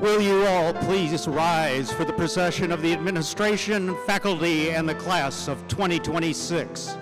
Will you all please rise for the procession of the administration, faculty, and the class of 2026?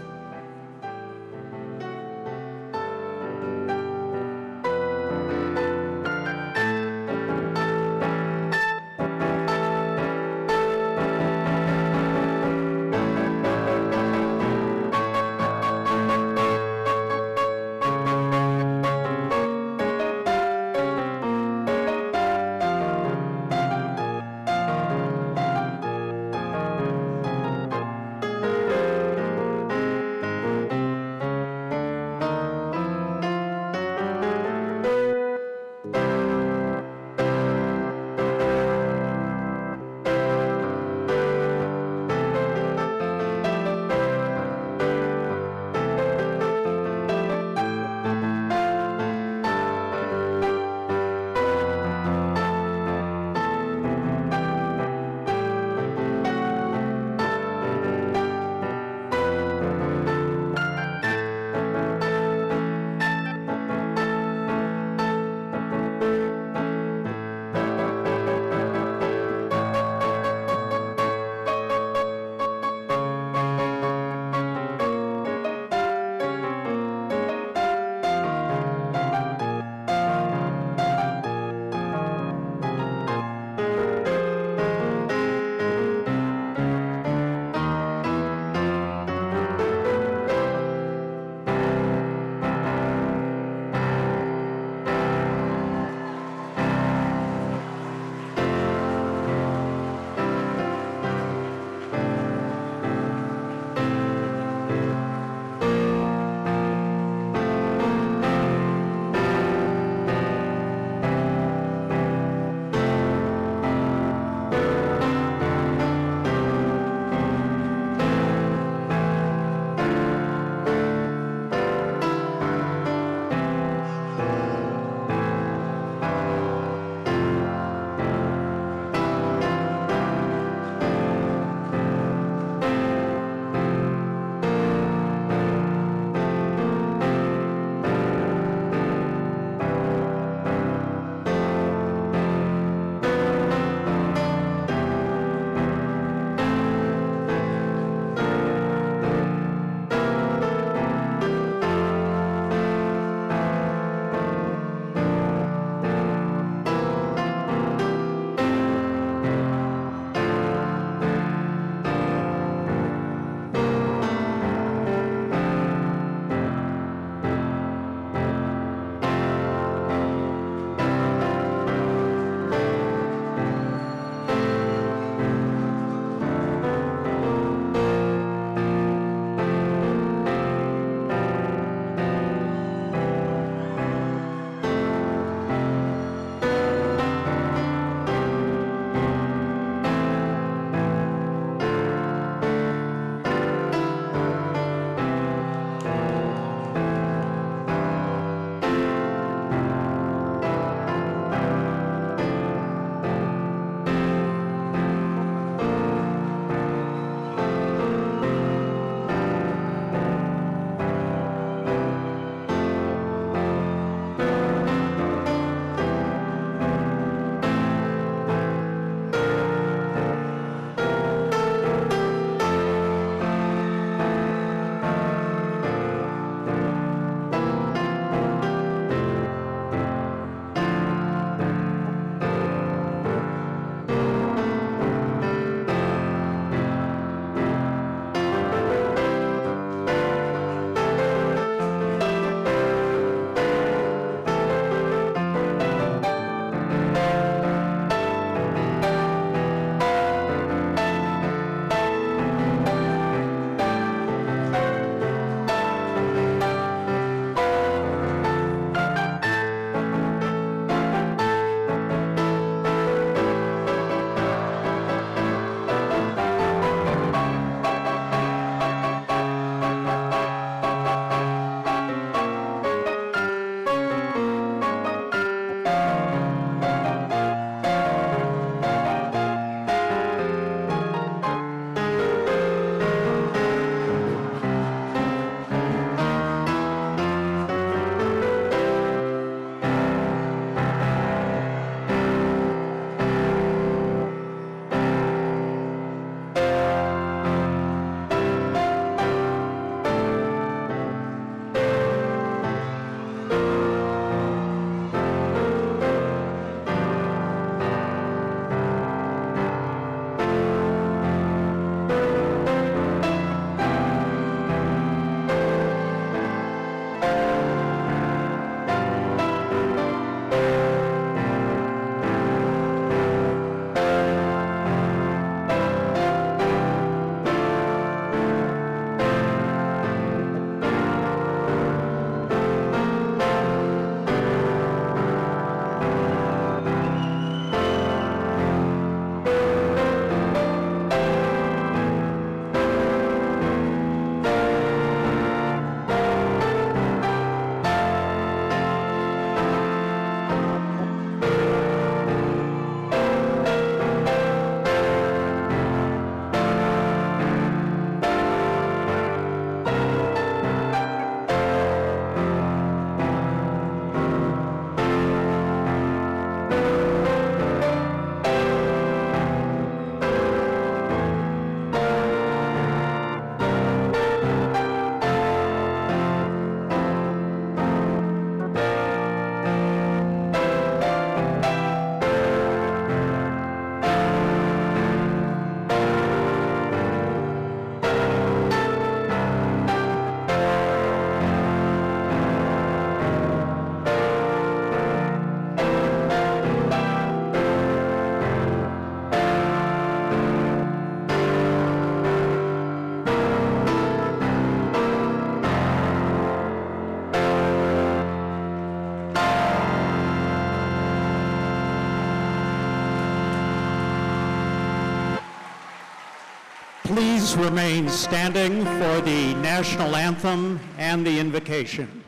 Please remain standing for the national anthem and the invocation.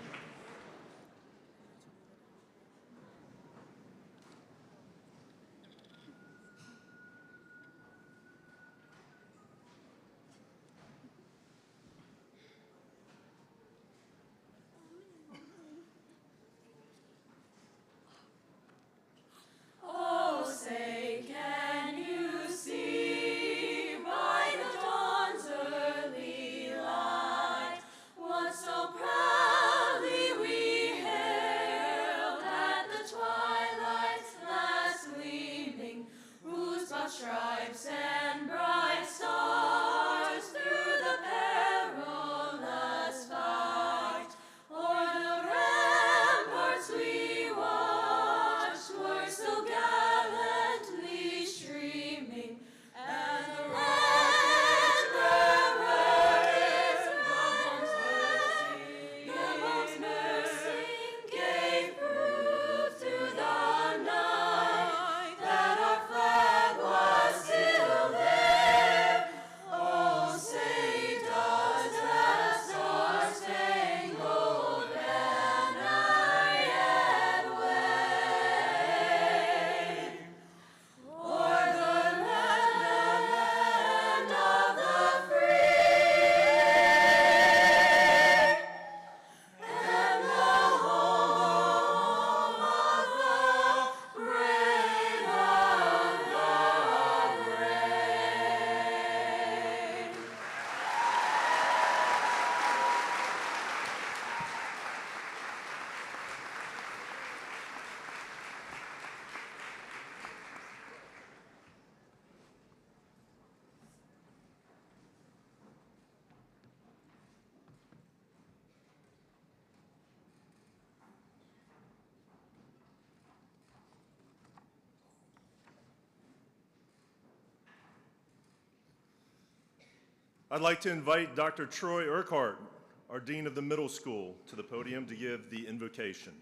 I'd like to invite Dr. Troy Urquhart, our Dean of the Middle School, to the podium to give the invocation.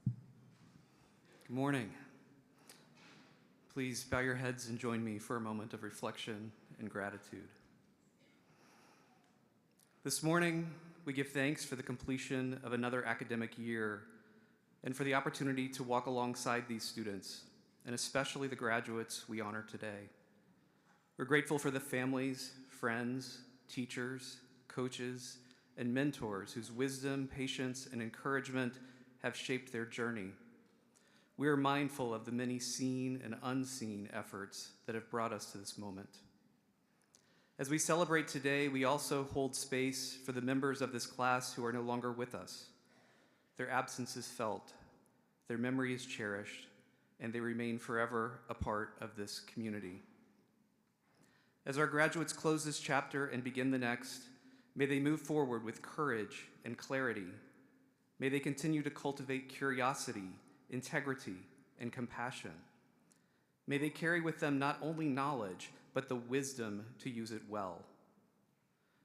Good morning. Please bow your heads and join me for a moment of reflection and gratitude. This morning, we give thanks for the completion of another academic year and for the opportunity to walk alongside these students, and especially the graduates we honor today. We're grateful for the families, friends, teachers, coaches, and mentors whose wisdom, patience, and encouragement have shaped their journey. We are mindful of the many seen and unseen efforts that have brought us to this moment. As we celebrate today, we also hold space for the members of this class who are no longer with us. Their absence is felt, their memory is cherished, and they remain forever a part of this community. As our graduates close this chapter and begin the next, may they move forward with courage and clarity. May they continue to cultivate curiosity, integrity, and compassion. May they carry with them not only knowledge, but the wisdom to use it well.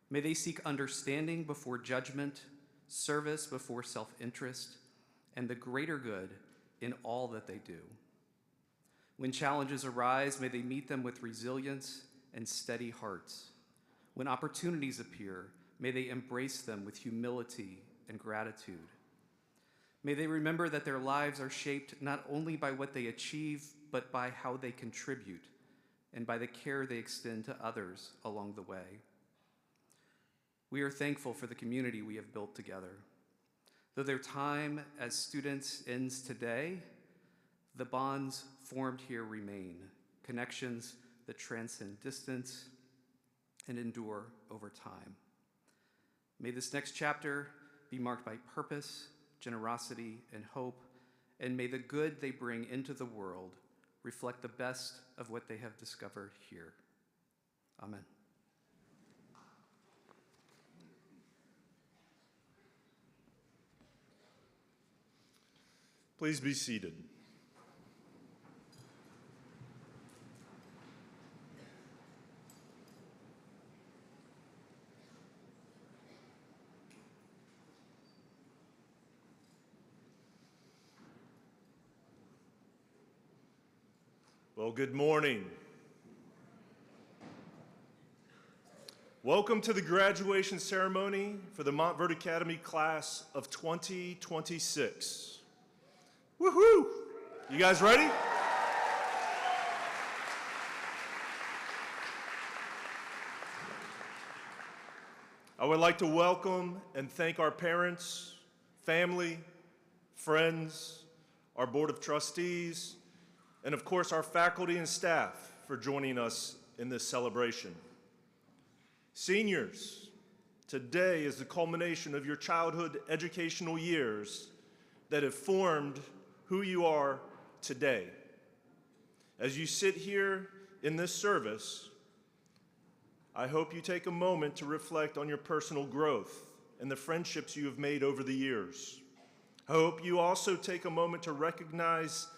May they seek understanding before judgment, service before self-interest, and the greater good in all that they do. When challenges arise, may they meet them with resilience and steady hearts. When opportunities appear, may they embrace them with humility and gratitude. May they remember that their lives are shaped not only by what they achieve, but by how they contribute and by the care they extend to others along the way. We are thankful for the community we have built together. Though their time as students ends today, the bonds formed here remain, connections that transcend distance and endure over time. May this next chapter be marked by purpose, generosity, and hope, and may the good they bring into the world reflect the best of what they have discovered here. Amen. Please be seated. Well, good morning. Welcome to the graduation ceremony for the Montverde Academy class of 2026. Woohoo! You guys ready? I would like to welcome and thank our parents, family, friends, our board of trustees, and of course our faculty and staff for joining us in this celebration. Seniors, today is the culmination of your childhood educational years that have formed who you are today. As you sit here in this service, I hope you take a moment to reflect on your personal growth and the friendships you have made over the years. I hope you also take a moment to recognize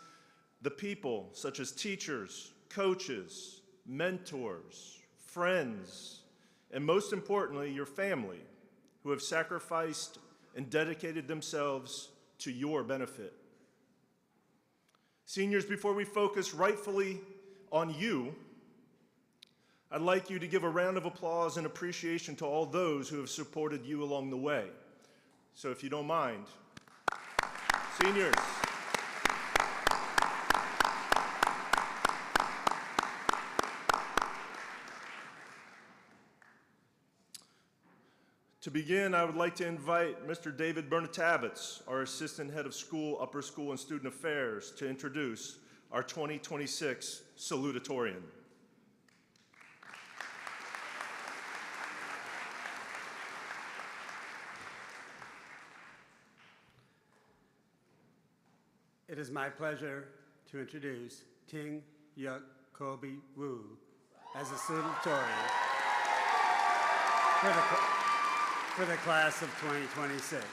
the people such as teachers, coaches, mentors, friends, and most importantly, your family, who have sacrificed and dedicated themselves to your benefit. Seniors, before we focus rightfully on you, I'd like you to give a round of applause and appreciation to all those who have supported you along the way. So if you don't mind, seniors. To begin, I would like to invite Mr. David Bernatavitz, our Assistant Head of School, Upper School, and Student Affairs, to introduce our 2026 salutatorian. It is my pleasure to introduce Ting Yuk Kobe Wu as a salutatorian for the class of 2026.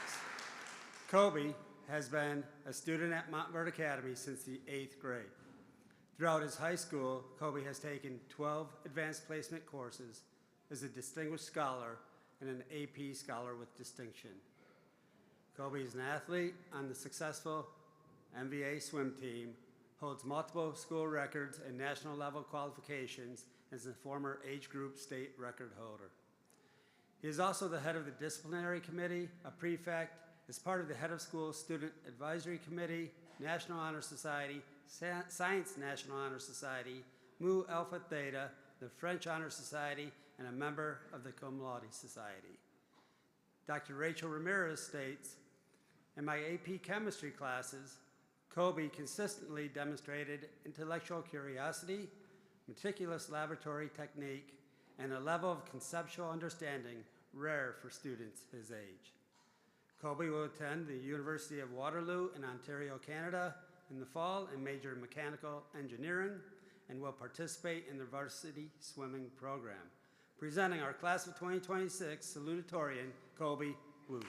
Kobe has been a student at Montverde Academy since the 8th grade. Throughout his high school, Kobe has taken 12 advanced placement courses, is a distinguished scholar, and an AP Scholar with distinction. Kobe is an athlete on the successful MVA swim team, holds multiple school records and national level qualifications, and is a former age group state record holder. He is also the head of the disciplinary committee, a prefect, is part of the head of school student advisory committee, National Honor Society, Science National Honor Society, Mu Alpha Theta, the French Honor Society, and a member of the Cum Laude Society. Dr. Rachel Ramirez states, in my AP chemistry classes, Kobe consistently demonstrated intellectual curiosity, meticulous laboratory technique, and a level of conceptual understanding rare for students his age. Kobe will attend the University of Waterloo in Ontario, Canada in the fall and major in mechanical engineering, and will participate in the varsity swimming program. Presenting our class of 2026 salutatorian, Kobe Wu.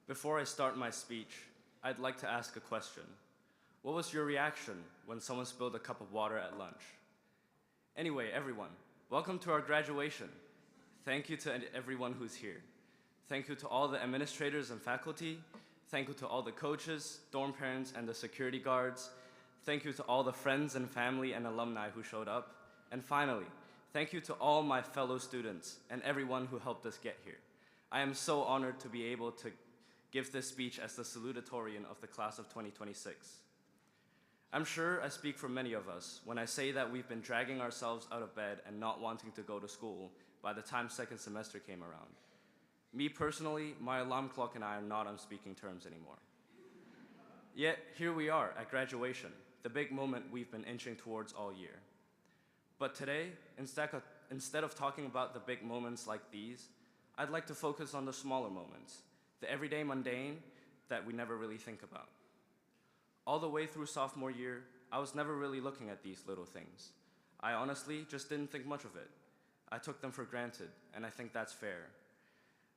Before I start my speech, I'd like to ask a question. What was your reaction when someone spilled a cup of water at lunch? Anyway, everyone, welcome to our graduation. Thank you to everyone who's here. Thank you to all the administrators and faculty. Thank you to all the coaches, dorm parents, and the security guards. Thank you to all the friends and family and alumni who showed up. And finally, thank you to all my fellow students and everyone who helped us get here. I am so honored to be able to give this speech as the salutatorian of the class of 2026. I'm sure I speak for many of us when I say that we've been dragging ourselves out of bed and not wanting to go to school by the time second semester came around. Me personally, my alarm clock and I are not on speaking terms anymore. Yet, here we are at graduation, the big moment we've been inching towards all year. But today, instead of talking about the big moments like these, I'd like to focus on the smaller moments, the everyday mundane that we never really think about. All the way through sophomore year, I was never really looking at these little things. I honestly just didn't think much of it. I took them for granted, and I think that's fair.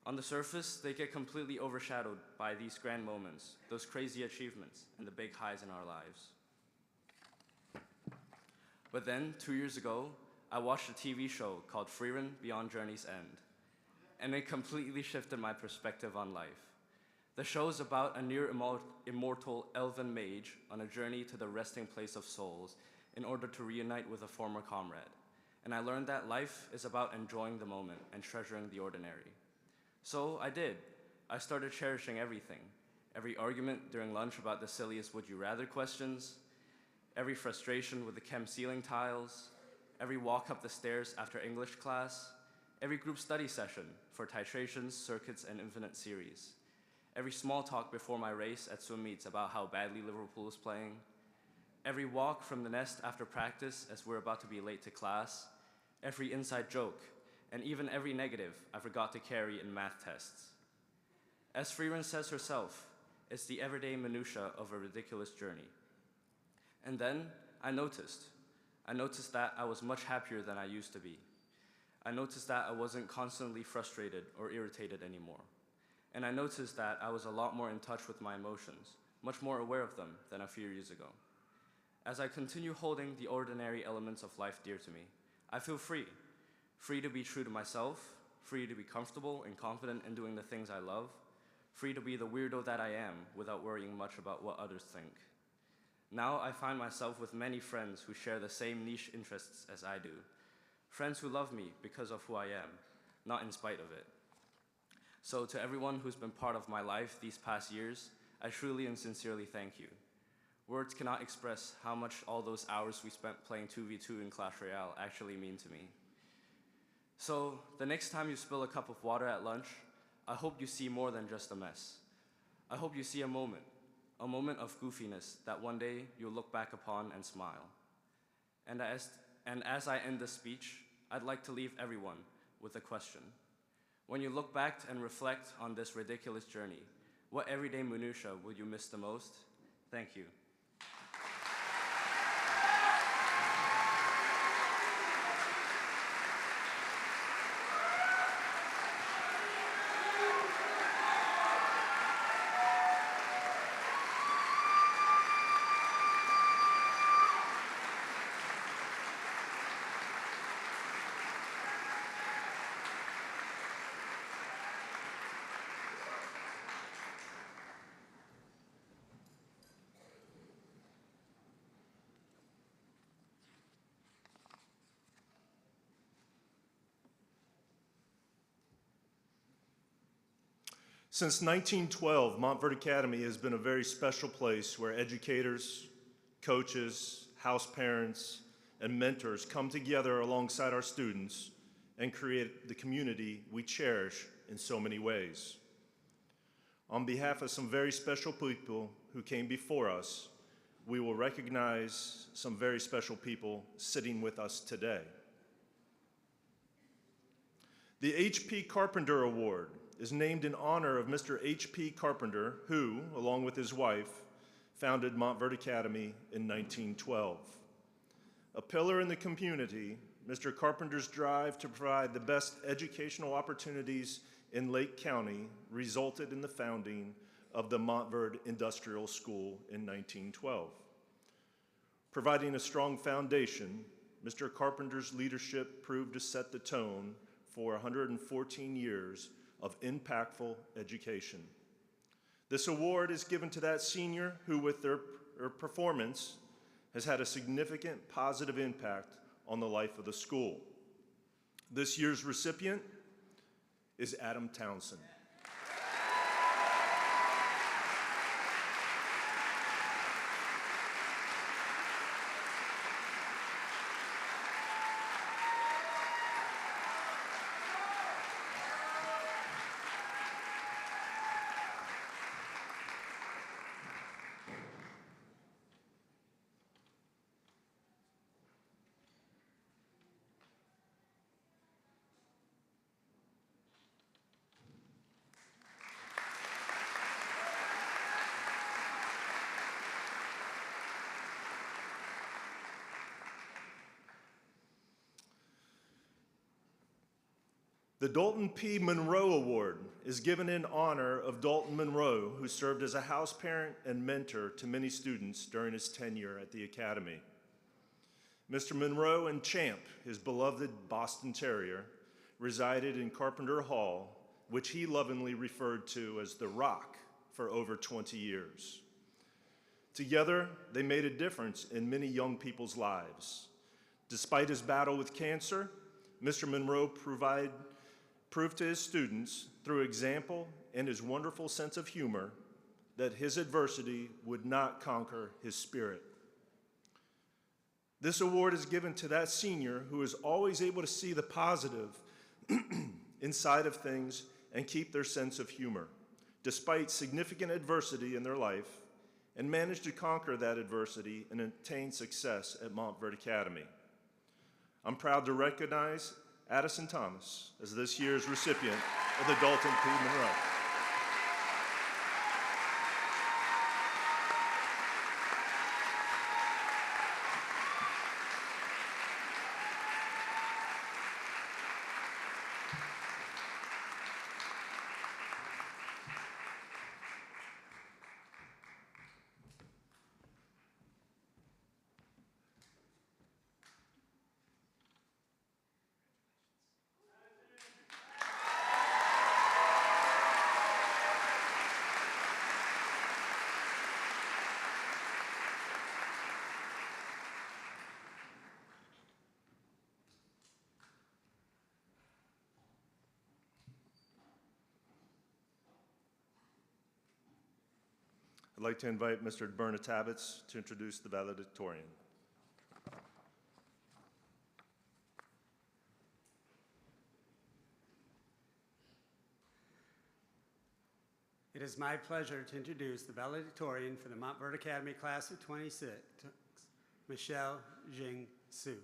On the surface, they get completely overshadowed by these grand moments, those crazy achievements, and the big highs in our lives. But then, 2 years ago, I watched a TV show called Freerun Beyond Journey's End, and it completely shifted my perspective on life. The show is about a near immortal elven mage on a journey to the resting place of souls in order to reunite with a former comrade. And I learned that life is about enjoying the moment and treasuring the ordinary. So I did. I started cherishing everything. Every argument during lunch about the silliest would you rather questions, every frustration with the chem ceiling tiles, every walk up the stairs after English class, every group study session for titrations, circuits, and infinite series, every small talk before my race at swim meets about how badly Liverpool is playing, every walk from the nest after practice as we're about to be late to class, every inside joke, and even every negative I forgot to carry in math tests. As Freerun says herself, it's the everyday minutia of a ridiculous journey. And then I noticed that I was much happier than I used to be. I noticed that I wasn't constantly frustrated or irritated anymore. And I noticed that I was a lot more in touch with my emotions, much more aware of them than a few years ago. As I continue holding the ordinary elements of life dear to me, I feel free. Free to be true to myself, free to be comfortable and confident in doing the things I love, free to be the weirdo that I am without worrying much about what others think. Now I find myself with many friends who share the same niche interests as I do. Friends who love me because of who I am, not in spite of it. So to everyone who's been part of my life these past years, I truly and sincerely thank you. Words cannot express how much all those hours we spent playing 2v2 in Clash Royale actually mean to me. So the next time you spill a cup of water at lunch, I hope you see more than just a mess. I hope you see a moment of goofiness that one day you'll look back upon and smile. And as I end this speech, I'd like to leave everyone with a question. When you look back and reflect on this ridiculous journey, what everyday minutia will you miss the most? Thank you. Since 1912, Montverde Academy has been a very special place where educators, coaches, house parents, and mentors come together alongside our students and create the community we cherish in so many ways. On behalf of some very special people who came before us, we will recognize some very special people sitting with us today. The H.P. Carpenter Award is named in honor of Mr. H.P. Carpenter, who, along with his wife, founded Montverde Academy in 1912. A pillar in the community, Mr. Carpenter's drive to provide the best educational opportunities in Lake County resulted in the founding of the Montverde Industrial School in 1912. Providing a strong foundation, Mr. Carpenter's leadership proved to set the tone for 114 years of impactful education. This award is given to that senior who, with their performance, has had a significant positive impact on the life of the school. This year's recipient is Adam Townsend. The Dalton P. Monroe Award is given in honor of Dalton Monroe, who served as a house parent and mentor to many students during his tenure at the Academy. Mr. Monroe and Champ, his beloved Boston Terrier, resided in Carpenter Hall, which he lovingly referred to as the Rock, for over 20 years. Together, they made a difference in many young people's lives. Despite his battle with cancer, Mr. Monroe proved to his students, through example and his wonderful sense of humor, that his adversity would not conquer his spirit. This award is given to that senior who is always able to see the positive inside of things and keep their sense of humor, despite significant adversity in their life, and manage to conquer that adversity and attain success at Montverde Academy. I'm proud to recognize Addison Thomas as this year's recipient of the Dalton P. Monroe. I'd like to invite Mr. Bernatavitz to introduce the valedictorian. It is my pleasure to introduce the valedictorian for the Montverde Academy Class of 26, Michelle Jing Su.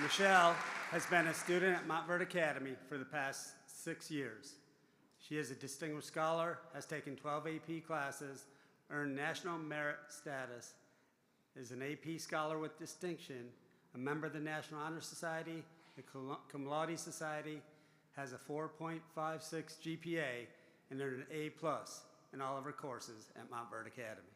Michelle has been a student at Montverde Academy for the past 6 years. She is a distinguished scholar, has taken 12 AP classes, earned national merit status, is an AP scholar with distinction, a member of the National Honor Society, the Cum Laude Society, has a 4.56 GPA, and earned an A+ in all of her courses at Montverde Academy.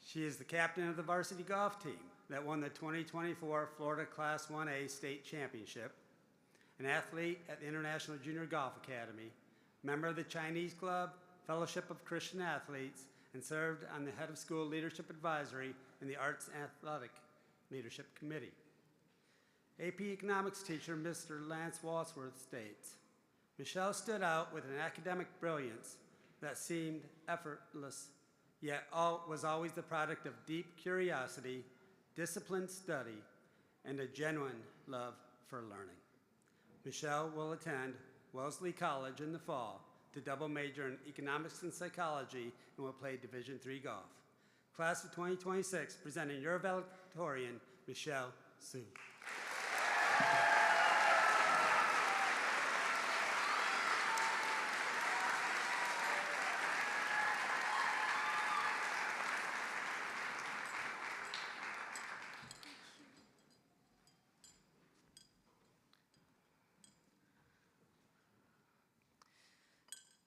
She is the captain of the varsity golf team that won the 2024 Florida Class 1A State Championship, an athlete at the International Junior Golf Academy, member of the Chinese Club, Fellowship of Christian Athletes, and served on the Head of School Leadership Advisory and the Arts and Athletic Leadership Committee. AP Economics teacher Mr. Lance Walsworth states, Michelle stood out with an academic brilliance that seemed effortless, yet was always the product of deep curiosity, disciplined study, and a genuine love for learning. Michelle will attend Wellesley College in the fall to double major in economics and psychology and will play Division III golf. Class of 2026, presenting your valedictorian, Michelle Su.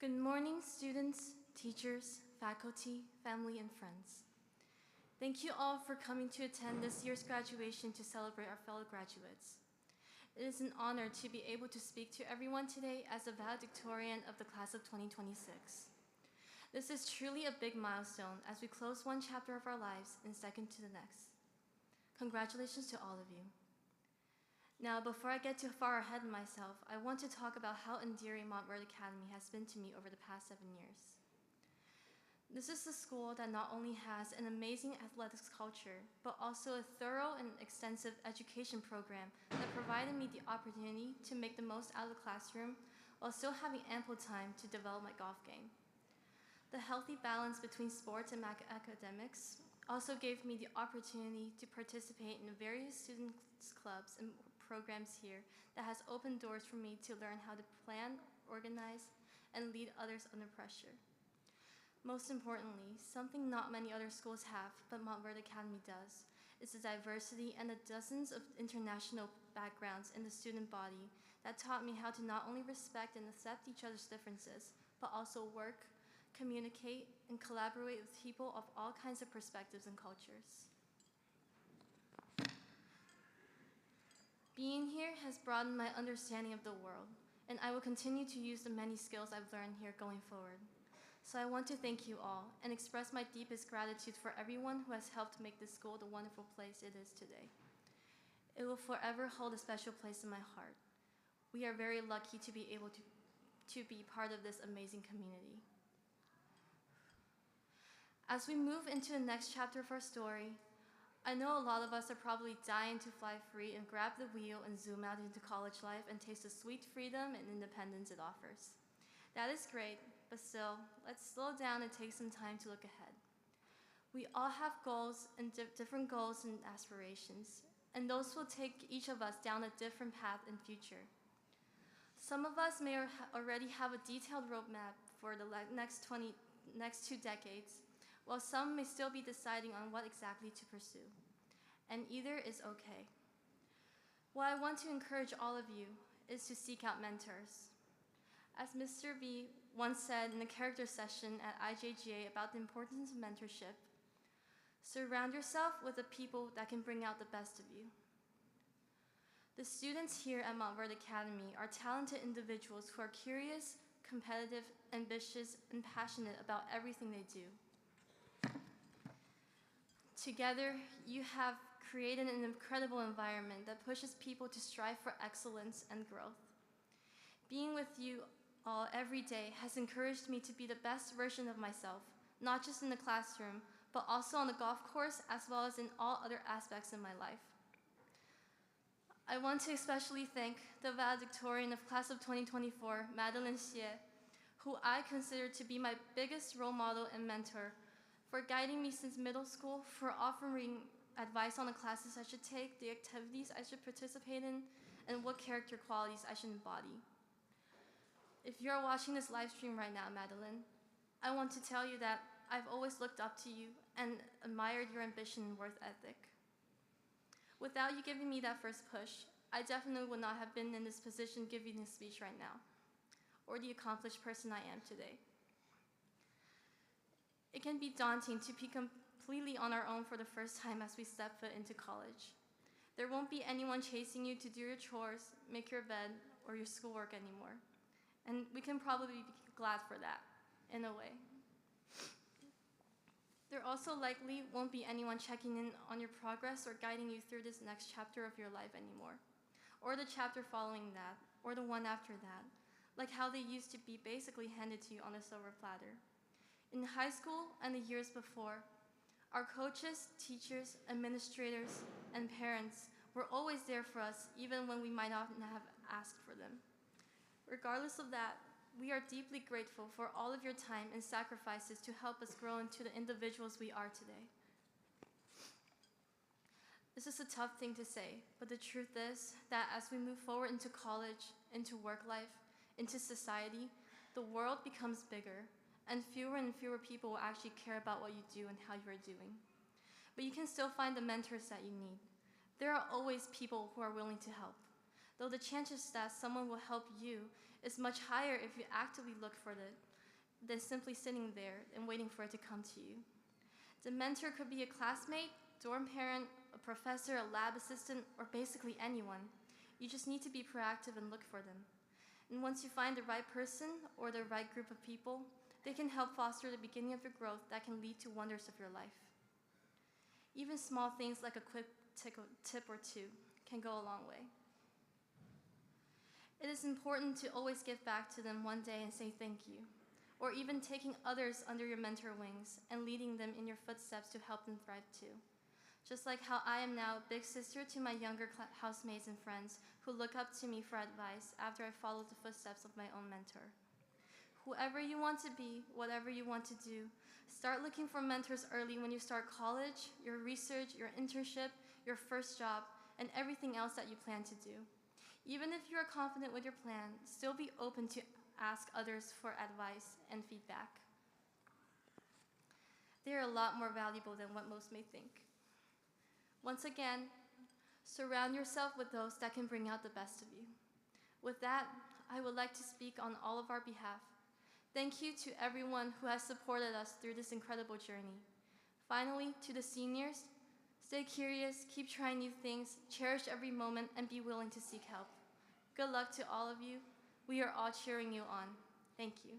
Good morning, students, teachers, faculty, family, and friends. Thank you all for coming to attend this year's graduation to celebrate our fellow graduates. It is an honor to be able to speak to everyone today as the valedictorian of the class of 2026. This is truly a big milestone as we close one chapter of our lives and step into the next. Congratulations to all of you. Now, before I get too far ahead of myself, I want to talk about how endearing Montverde Academy has been to me over the past 7 years. This is a school that not only has an amazing athletics culture, but also a thorough and extensive education program that provided me the opportunity to make the most out of the classroom while still having ample time to develop my golf game. The healthy balance between sports and academics also gave me the opportunity to participate in various students' clubs and programs here that has opened doors for me to learn how to plan, organize, and lead others under pressure. Most importantly, something not many other schools have, but Montverde Academy does, is the diversity and the dozens of international backgrounds in the student body that taught me how to not only respect and accept each other's differences, but also work, communicate, and collaborate with people of all kinds of perspectives and cultures. Being here has broadened my understanding of the world, and I will continue to use the many skills I've learned here going forward. So I want to thank you all and express my deepest gratitude for everyone who has helped make this school the wonderful place it is today. It will forever hold a special place in my heart. We are very lucky to be able to be part of this amazing community. As we move into the next chapter of our story, I know a lot of us are probably dying to fly free and grab the wheel and zoom out into college life and taste the sweet freedom and independence it offers. That is great, but still, let's slow down and take some time to look ahead. We all have goals and different goals and aspirations, and those will take each of us down a different path in future. Some of us may already have a detailed roadmap for the next 2 decades, while some may still be deciding on what exactly to pursue. And either is okay. What I want to encourage all of you is to seek out mentors. As Mr. V once said in a character session at IJGA about the importance of mentorship, surround yourself with the people that can bring out the best of you. The students here at Montverde Academy are talented individuals who are curious, competitive, ambitious, and passionate about everything they do. Together, you have created an incredible environment that pushes people to strive for excellence and growth. Being with you all every day has encouraged me to be the best version of myself, not just in the classroom, but also on the golf course as well as in all other aspects in my life. I want to especially thank the valedictorian of class of 2024, Madeline Xie, who I consider to be my biggest role model and mentor, for guiding me since middle school, for offering advice on the classes I should take, the activities I should participate in, and what character qualities I should embody. If you're watching this live stream right now, Madeline, I want to tell you that I've always looked up to you and admired your ambition and work ethic. Without you giving me that first push, I definitely would not have been in this position giving this speech right now, or the accomplished person I am today. It can be daunting to be completely on our own for the first time as we step foot into college. There won't be anyone chasing you to do your chores, make your bed, or your schoolwork anymore. And we can probably be glad for that, in a way. There also likely won't be anyone checking in on your progress or guiding you through this next chapter of your life anymore, or the chapter following that, or the one after that, like how they used to be basically handed to you on a silver platter. In high school and the years before, our coaches, teachers, administrators, and parents were always there for us, even when we might not have asked for them. Regardless of that, we are deeply grateful for all of your time and sacrifices to help us grow into the individuals we are today. This is a tough thing to say, but the truth is that as we move forward into college, into work life, into society, the world becomes bigger, and fewer people will actually care about what you do and how you are doing. But you can still find the mentors that you need. There are always people who are willing to help, though the chances that someone will help you is much higher if you actively look for it than simply sitting there and waiting for it to come to you. The mentor could be a classmate, dorm parent, a professor, a lab assistant, or basically anyone. You just need to be proactive and look for them. And once you find the right person or the right group of people, they can help foster the beginning of your growth that can lead to wonders of your life. Even small things like a quick tip or two can go a long way. It is important to always give back to them one day and say thank you, or even taking others under your mentor wings and leading them in your footsteps to help them thrive too. Just like how I am now a big sister to my younger housemates and friends who look up to me for advice after I followed the footsteps of my own mentor. Whoever you want to be, whatever you want to do, start looking for mentors early when you start college, your research, your internship, your first job, and everything else that you plan to do. Even if you are confident with your plan, still be open to ask others for advice and feedback. They are a lot more valuable than what most may think. Once again, surround yourself with those that can bring out the best of you. With that, I would like to speak on all of our behalf. Thank you to everyone who has supported us through this incredible journey. Finally, to the seniors, stay curious, keep trying new things, cherish every moment, and be willing to seek help. Good luck to all of you. We are all cheering you on. Thank you.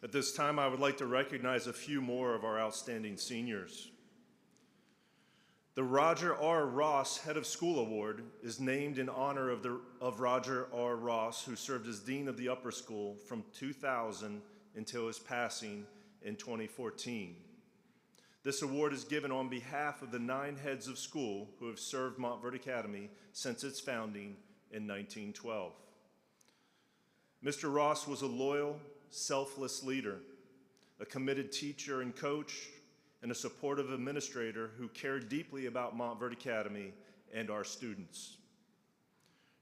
At this time, I would like to recognize a few more of our outstanding seniors. The Roger R. Ross Head of School Award is named in honor of Roger R. Ross, who served as Dean of the Upper School from 2000 until his passing in 2014. This award is given on behalf of the 9 heads of school who have served Montverde Academy since its founding in 1912. Mr. Ross was a loyal, selfless leader, a committed teacher and coach, and a supportive administrator who cared deeply about Montverde Academy and our students.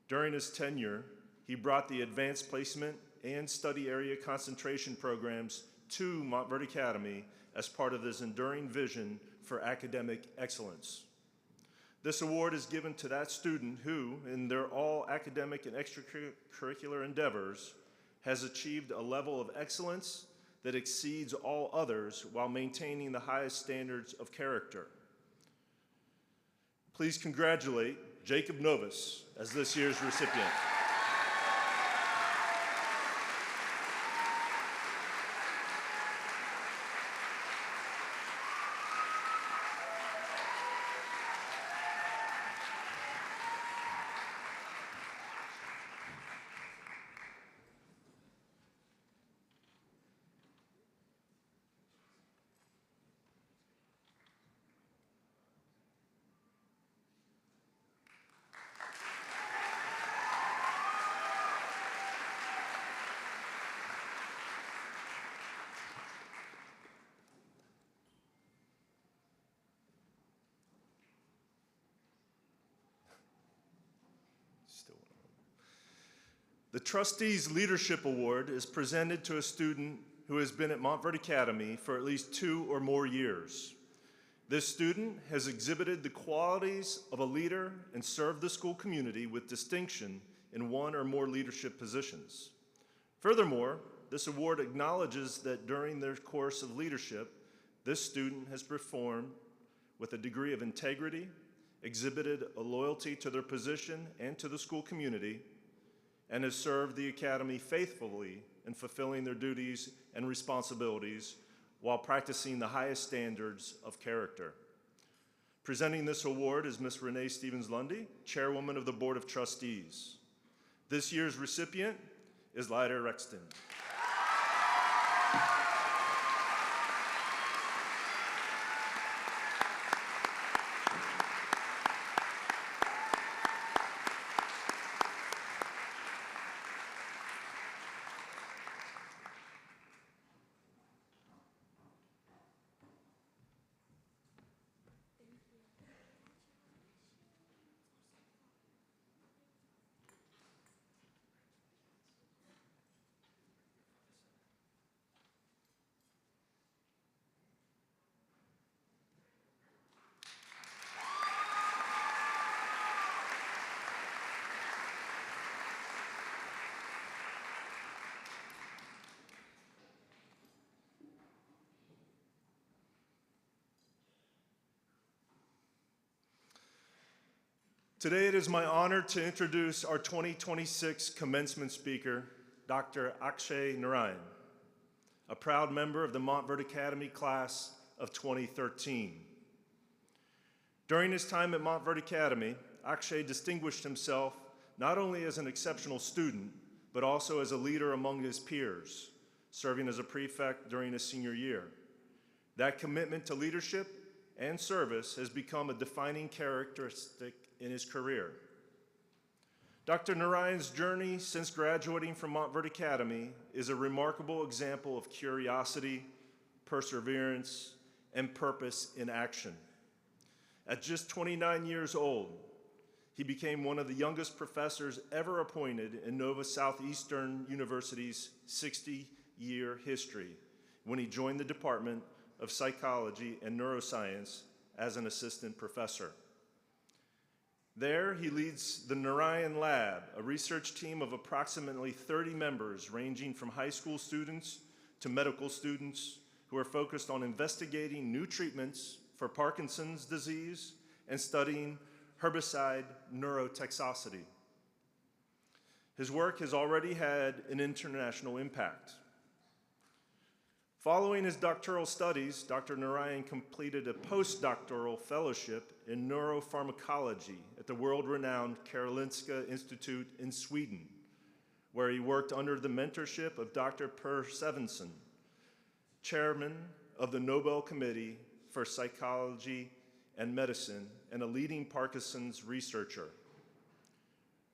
During his tenure, he brought the advanced placement and study area concentration programs to Montverde Academy as part of his enduring vision for academic excellence. This award is given to that student who, in their all academic and extracurricular endeavors, has achieved a level of excellence that exceeds all others while maintaining the highest standards of character. Please congratulate Jacob Novus as this year's recipient. The Trustees Leadership Award is presented to a student who has been at Montverde Academy for at least 2 or more years. This student has exhibited the qualities of a leader and served the school community with distinction in 1 or more leadership positions. Furthermore, this award acknowledges that during their course of leadership, this student has performed with a degree of integrity, exhibited a loyalty to their position and to the school community, and has served the Academy faithfully in fulfilling their duties and responsibilities while practicing the highest standards of character. Presenting this award is Ms. Renee Stevens-Lundy, Chairwoman of the Board of Trustees. This year's recipient is Lyda Rexton. Today it is my honor to introduce our 2026 commencement speaker, Dr. Akshay Narayan, a proud member of the Montverde Academy class of 2013. During his time at Montverde Academy, Akshay distinguished himself not only as an exceptional student, but also as a leader among his peers, serving as a prefect during his senior year. That commitment to leadership and service has become a defining characteristic in his career. Dr. Narayan's journey since graduating from Montverde Academy is a remarkable example of curiosity, perseverance, and purpose in action. At just 29 years old, he became one of the youngest professors ever appointed in Nova Southeastern University's 60-year history when he joined the Department of Psychology and Neuroscience as an assistant professor. There, he leads the Narayan Lab, a research team of approximately 30 members ranging from high school students to medical students who are focused on investigating new treatments for Parkinson's disease and studying herbicide neurotoxicity. His work has already had an international impact. Following his doctoral studies, Dr. Narayan completed a postdoctoral fellowship in neuropharmacology at the world-renowned Karolinska Institute in Sweden, where he worked under the mentorship of Dr. Per Sevenson, chairman of the Nobel Committee for Psychology and Medicine and a leading Parkinson's researcher.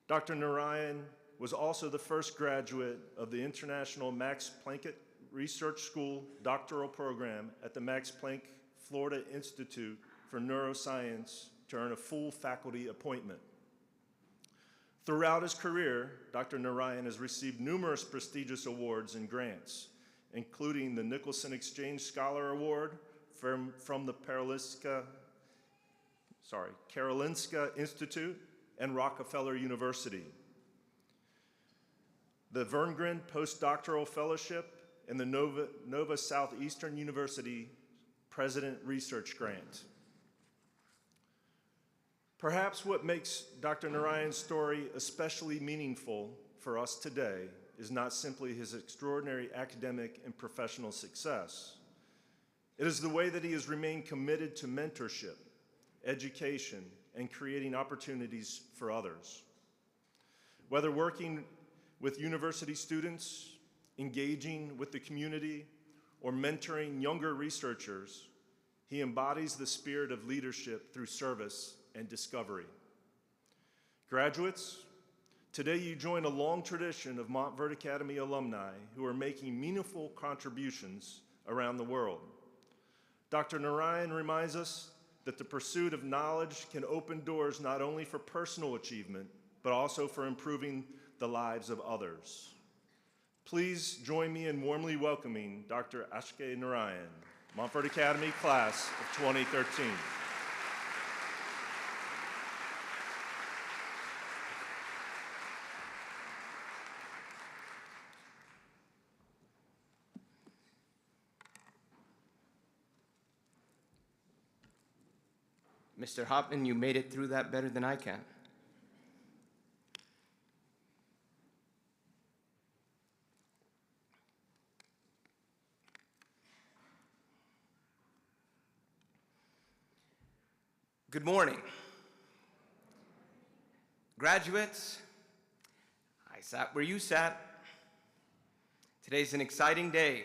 Dr. Narayan was also the first graduate of the International Max Planck Research School doctoral program at the Max Planck Florida Institute for Neuroscience to earn a full faculty appointment. Throughout his career, Dr. Narayan has received numerous prestigious awards and grants, including the Nicholson Exchange Scholar Award from the Karolinska Institute and Rockefeller University, the Verngren Postdoctoral Fellowship, and the Nova Southeastern University President Research Grant. Perhaps what makes Dr. Narayan's story especially meaningful for us today is not simply his extraordinary academic and professional success. It is the way that he has remained committed to mentorship, education, and creating opportunities for others. Whether working with university students, engaging with the community, or mentoring younger researchers, he embodies the spirit of leadership through service and discovery. Graduates, today you join a long tradition of Montverde Academy alumni who are making meaningful contributions around the world. Dr. Narayan reminds us that the pursuit of knowledge can open doors not only for personal achievement, but also for improving the lives of others. Please join me in warmly welcoming Dr. Ashke Narayan, Montverde Academy Class of 2013. Mr. Hoffman, you made it through that better than I can. Good morning. Graduates, I sat where you sat. Today's an exciting day,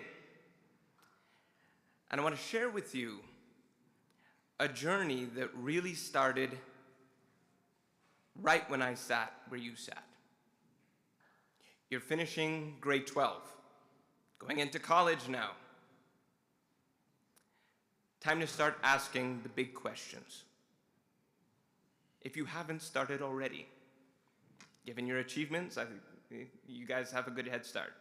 and I want to share with you a journey that really started right when I sat where you sat. You're finishing grade 12, going into college now. Time to start asking the big questions. If you haven't started already, given your achievements, I think you guys have a good head start.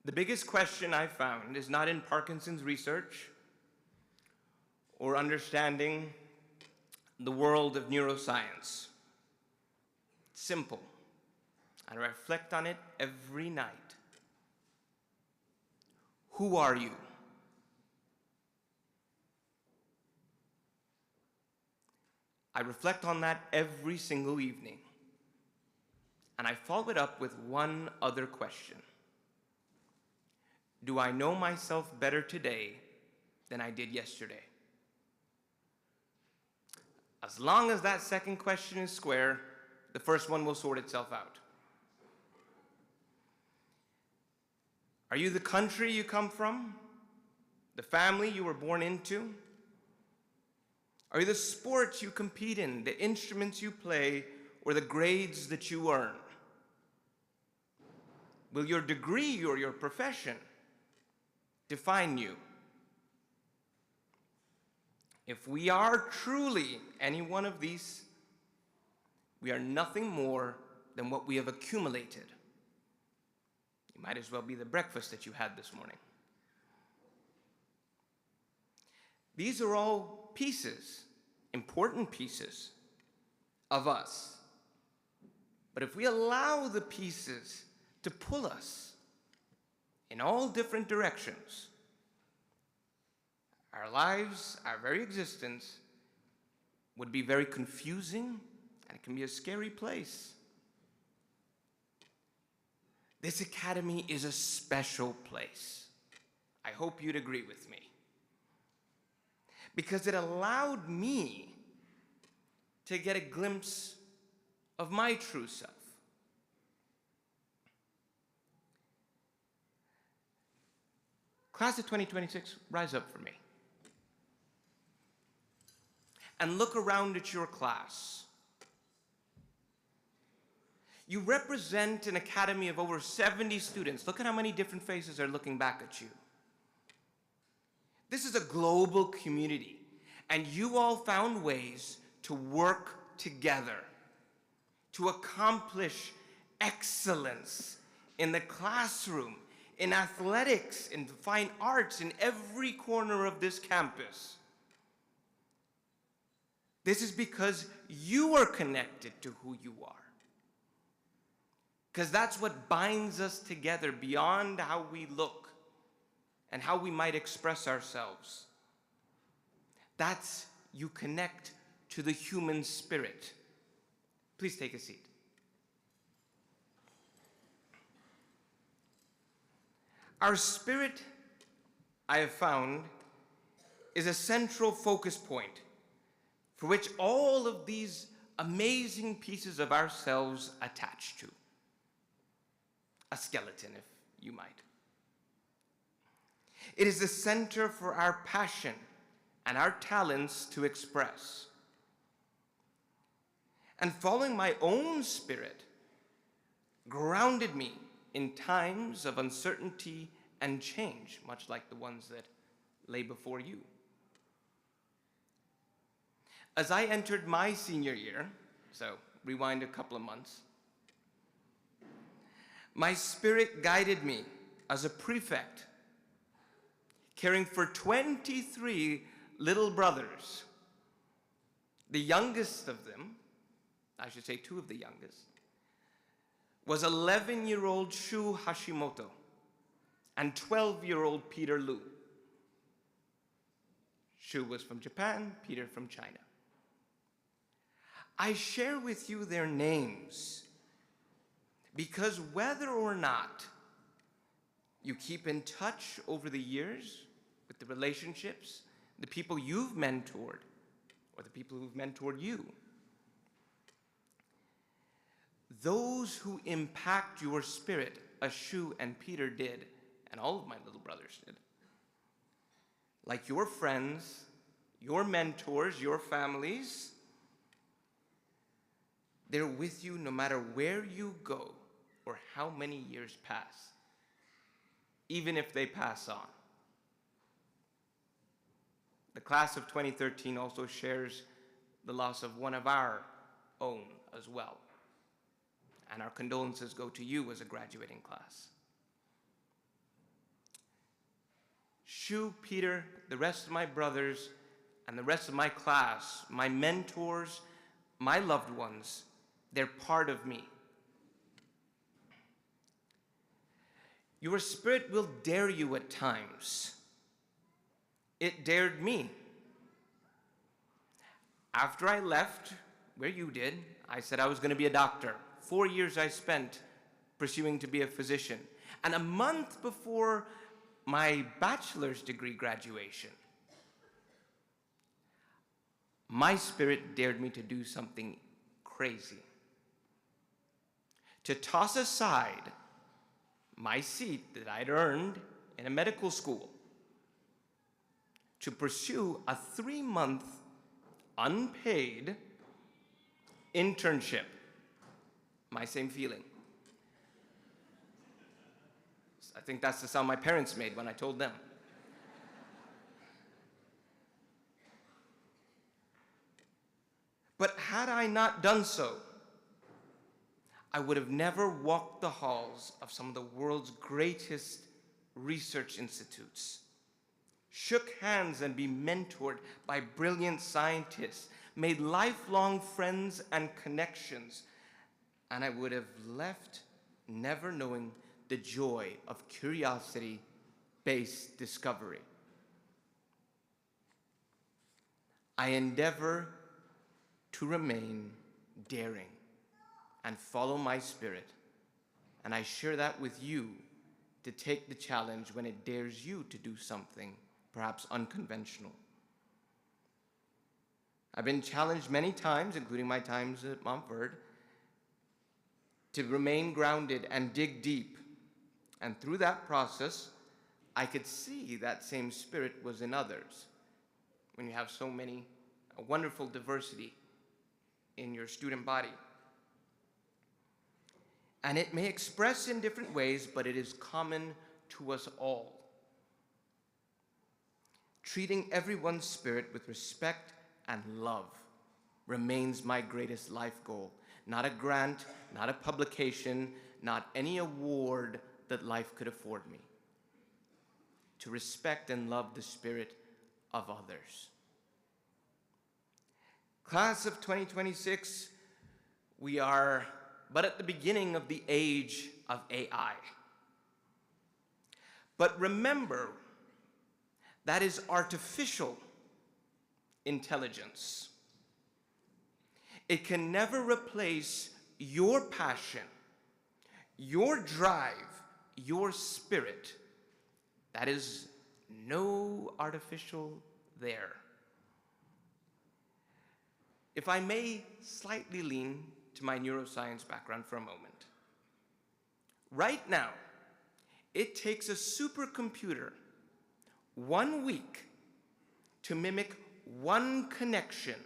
The biggest question I found is not in Parkinson's research or understanding the world of neuroscience. It's simple. I reflect on it every night. Who are you? I reflect on that every single evening. And I follow it up with one other question. Do I know myself better today than I did yesterday? As long as that second question is square, the first one will sort itself out. Are you the country you come from? The family you were born into? Are you the sports you compete in, the instruments you play, or the grades that you earn? Will your degree or your profession define you? If we are truly any one of these, we are nothing more than what we have accumulated. You might as well be the breakfast that you had this morning. These are all pieces, important pieces of us. But if we allow the pieces to pull us in all different directions, our lives, our very existence would be very confusing, and it can be a scary place. This academy is a special place. I hope you'd agree with me. Because it allowed me to get a glimpse of my true self. Class of 2026, rise up for me. And look around at your class. You represent an academy of over 70 students. Look at how many different faces are looking back at you. This is a global community, and you all found ways to work together to accomplish excellence in the classroom, in athletics, in fine arts, in every corner of this campus. This is because you are connected to who you are. Because that's what binds us together beyond how we look and how we might express ourselves. That's you connect to the human spirit. Please take a seat. Our spirit, I have found, is a central focus point for which all of these amazing pieces of ourselves attach to. A skeleton, if you might. It is the center for our passion and our talents to express. And following my own spirit grounded me in times of uncertainty and change, much like the ones that lay before you. As I entered my senior year, so rewind a couple of months, my spirit guided me as a prefect, caring for 23 little brothers. The youngest of them, I should say two of the youngest, was 11-year-old Shu Hashimoto and 12-year-old Peter Lu. Shu was from Japan, Peter from China. I share with you their names because whether or not you keep in touch over the years with the relationships, the people you've mentored, or the people who've mentored you, those who impact your spirit, as Shu and Peter did, and all of my little brothers did, like your friends, your mentors, your families, they're with you no matter where you go or how many years pass, even if they pass on. The class of 2013 also shares the loss of one of our own as well. And our condolences go to you as a graduating class. Shu, Peter, the rest of my brothers, and the rest of my class, my mentors, my loved ones, they're part of me. Your spirit will dare you at times. It dared me. After I left, where you did, I said I was going to be a doctor. 4 years I spent pursuing to be a physician. And a month before my bachelor's degree graduation, my spirit dared me to do something crazy. to toss aside my seat that I'd earned in a medical school to pursue a 3-month unpaid internship. My same feeling. I think that's the sound my parents made when I told them. But had I not done so, I would have never walked the halls of some of the world's greatest research institutes, shook hands and been mentored by brilliant scientists, made lifelong friends and connections, and I would have left never knowing the joy of curiosity-based discovery. I endeavor to remain daring and follow my spirit, and I share that with you to take the challenge when it dares you to do something perhaps unconventional. I've been challenged many times, including my times at Montverde, to remain grounded and dig deep. And through that process, I could see that same spirit was in others. When you have so many, a wonderful diversity in your student body. And it may express in different ways, but it is common to us all. Treating everyone's spirit with respect and love remains my greatest life goal. Not a grant, not a publication, not any award that life could afford me. To respect and love the spirit of others. Class of 2026, we are but at the beginning of the age of AI. But remember, that is artificial intelligence. It can never replace your passion, your drive, your spirit. That is no artificial there. If I may slightly lean to my neuroscience background for a moment. Right now, it takes a supercomputer 1 week to mimic one connection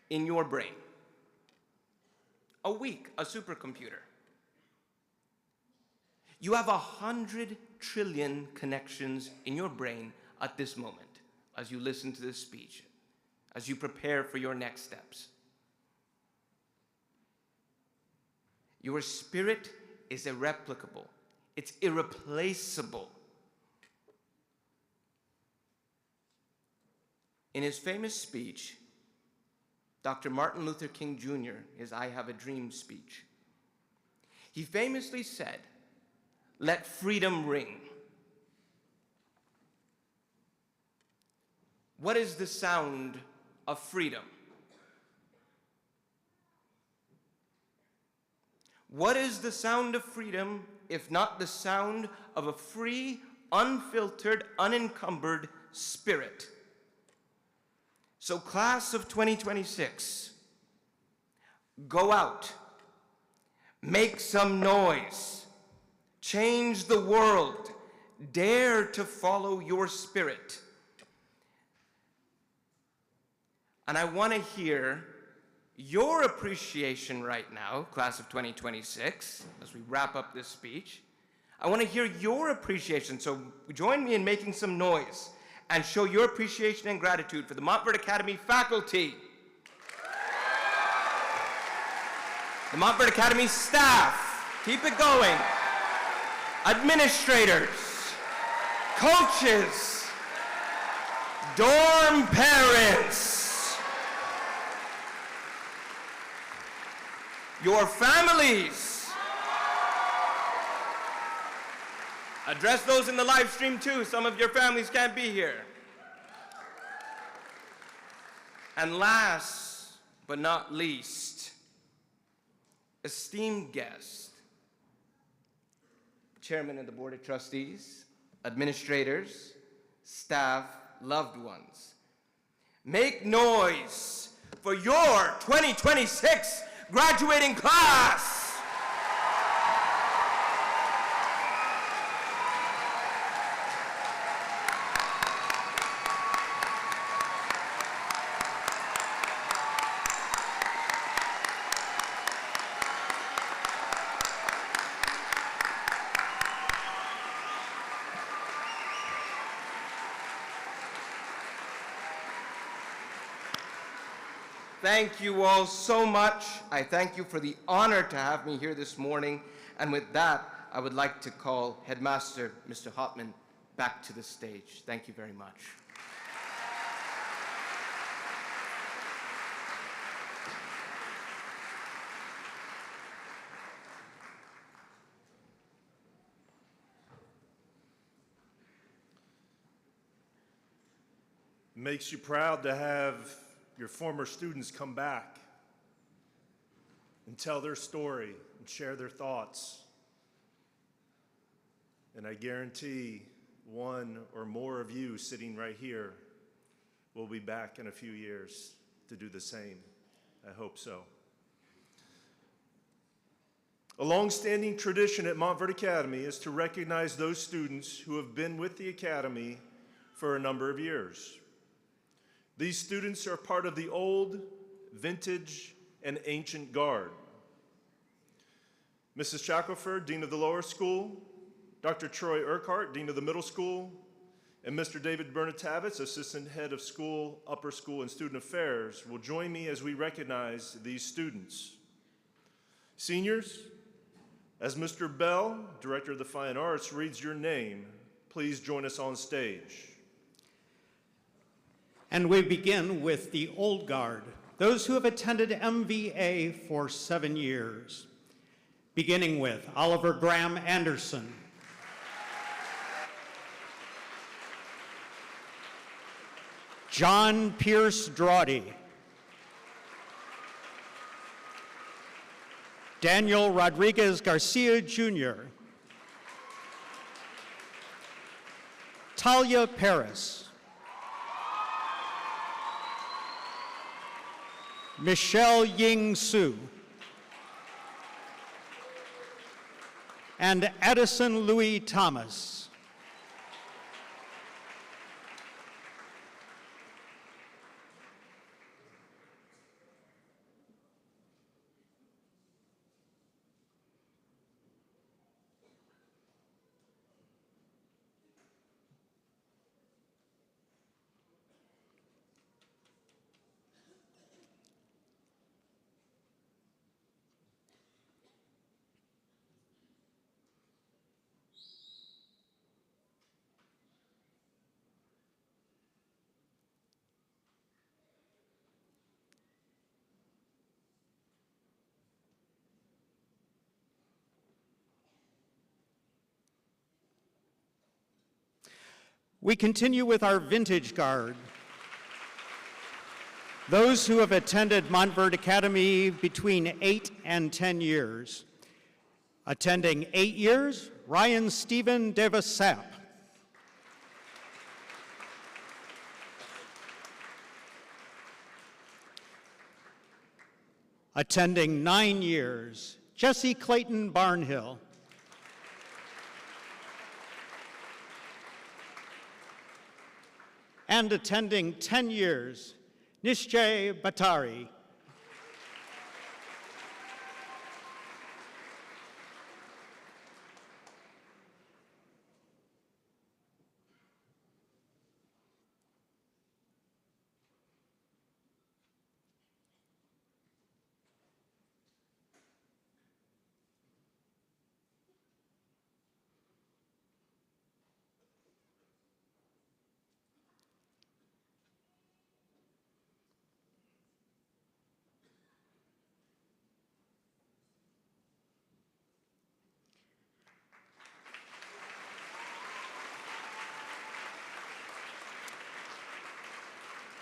in your brain. A week, a supercomputer. You have 100 trillion connections in your brain at this moment as you listen to this speech, as you prepare for your next steps. Your spirit is irreplicable. It's irreplaceable. In his famous speech, Dr. Martin Luther King Jr., his I Have a Dream speech, he famously said, "Let freedom ring." What is the sound of freedom? What is the sound of freedom if not the sound of a free, unfiltered, unencumbered spirit? So class of 2026, go out, make some noise, change the world, dare to follow your spirit. And I want to hear your appreciation right now, class of 2026, as we wrap up this speech. I want to hear your appreciation, so join me in making some noise and show your appreciation and gratitude for the Montverde Academy faculty, the Montverde Academy staff, keep it going, administrators, coaches, dorm parents, your families. Address those in the live stream too. Some of your families can't be here. And last but not least, esteemed guest, chairman of the Board of Trustees, administrators, staff, loved ones. Make noise for your 2026 graduating class. Thank you all so much. I thank you for the honor to have me here this morning. And with that, I would like to call Headmaster Mr. Hotman back to the stage. Thank you very much. Makes you proud to have your former students come back and tell their story and share their thoughts. And I guarantee one or more of you sitting right here will be back in a few years to do the same. I hope so. A long-standing tradition at Montverde Academy is to recognize those students who have been with the Academy for a number of years. These students are part of the old, vintage, and ancient guard. Mrs. Shackelford, Dean of the Lower School, Dr. Troy Urquhart, Dean of the Middle School, and Mr. David Bernatavitz, Assistant Head of School, Upper School, and Student Affairs, will join me as we recognize these students. Seniors, as Mr. Bell, Director of the Fine Arts, reads your name, please join us on stage. And we begin with the Old Guard, those who have attended MVA for 7 years, beginning with Oliver Graham Anderson, John Pierce Drawdy, Daniel Rodriguez Garcia Jr., Talia Paris, Michelle Ying Su, and Addison Louis Thomas. We continue with our Vintage Guard. Those who have attended Montverde Academy between 8 and 10 years. Attending 8 years, Ryan Stephen Devasap. Attending 9 years, Jesse Clayton Barnhill. And attending 10 years, Nishjay Batari.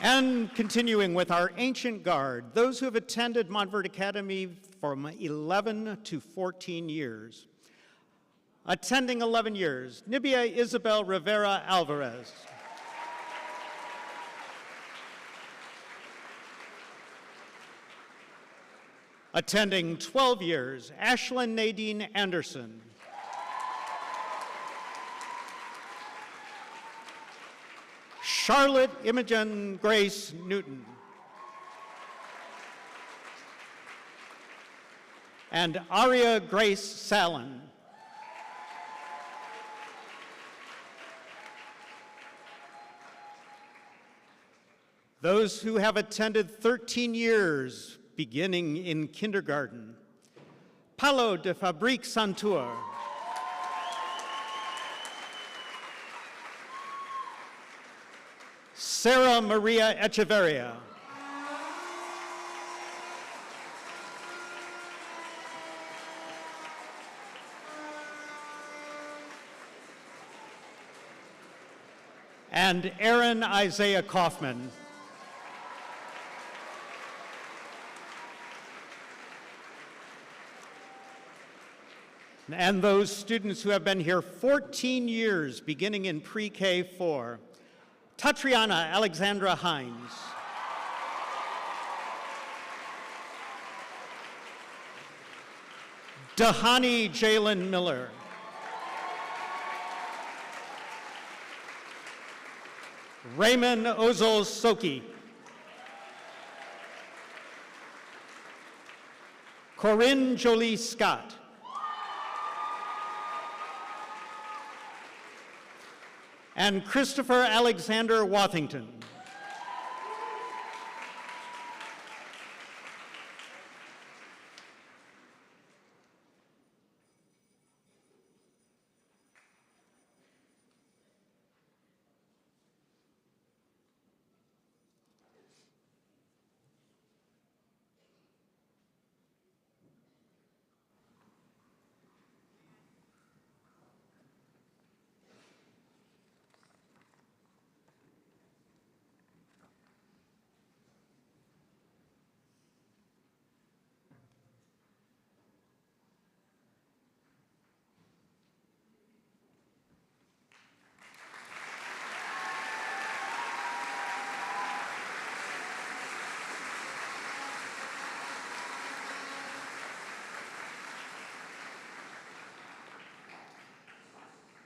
And continuing with our Ancient Guard, those who have attended Montverde Academy from 11 to 14 years. Attending 11 years, Nibia Isabel Rivera Alvarez. Attending 12 years, Ashlyn Nadine Anderson. Charlotte Imogen Grace Newton. And Aria Grace Sallin. Those who have attended 13 years, beginning in kindergarten. Paulo de Fabrique Santur. Sarah Maria Echeverria. And Aaron Isaiah Kaufman. And those students who have been here 14 years, beginning in pre-K 4. Tatriana Alexandra Hines. Dahani Jalen Miller. Raymond Ozol Soki. Corinne Jolie Scott. And Christopher Alexander Wathington.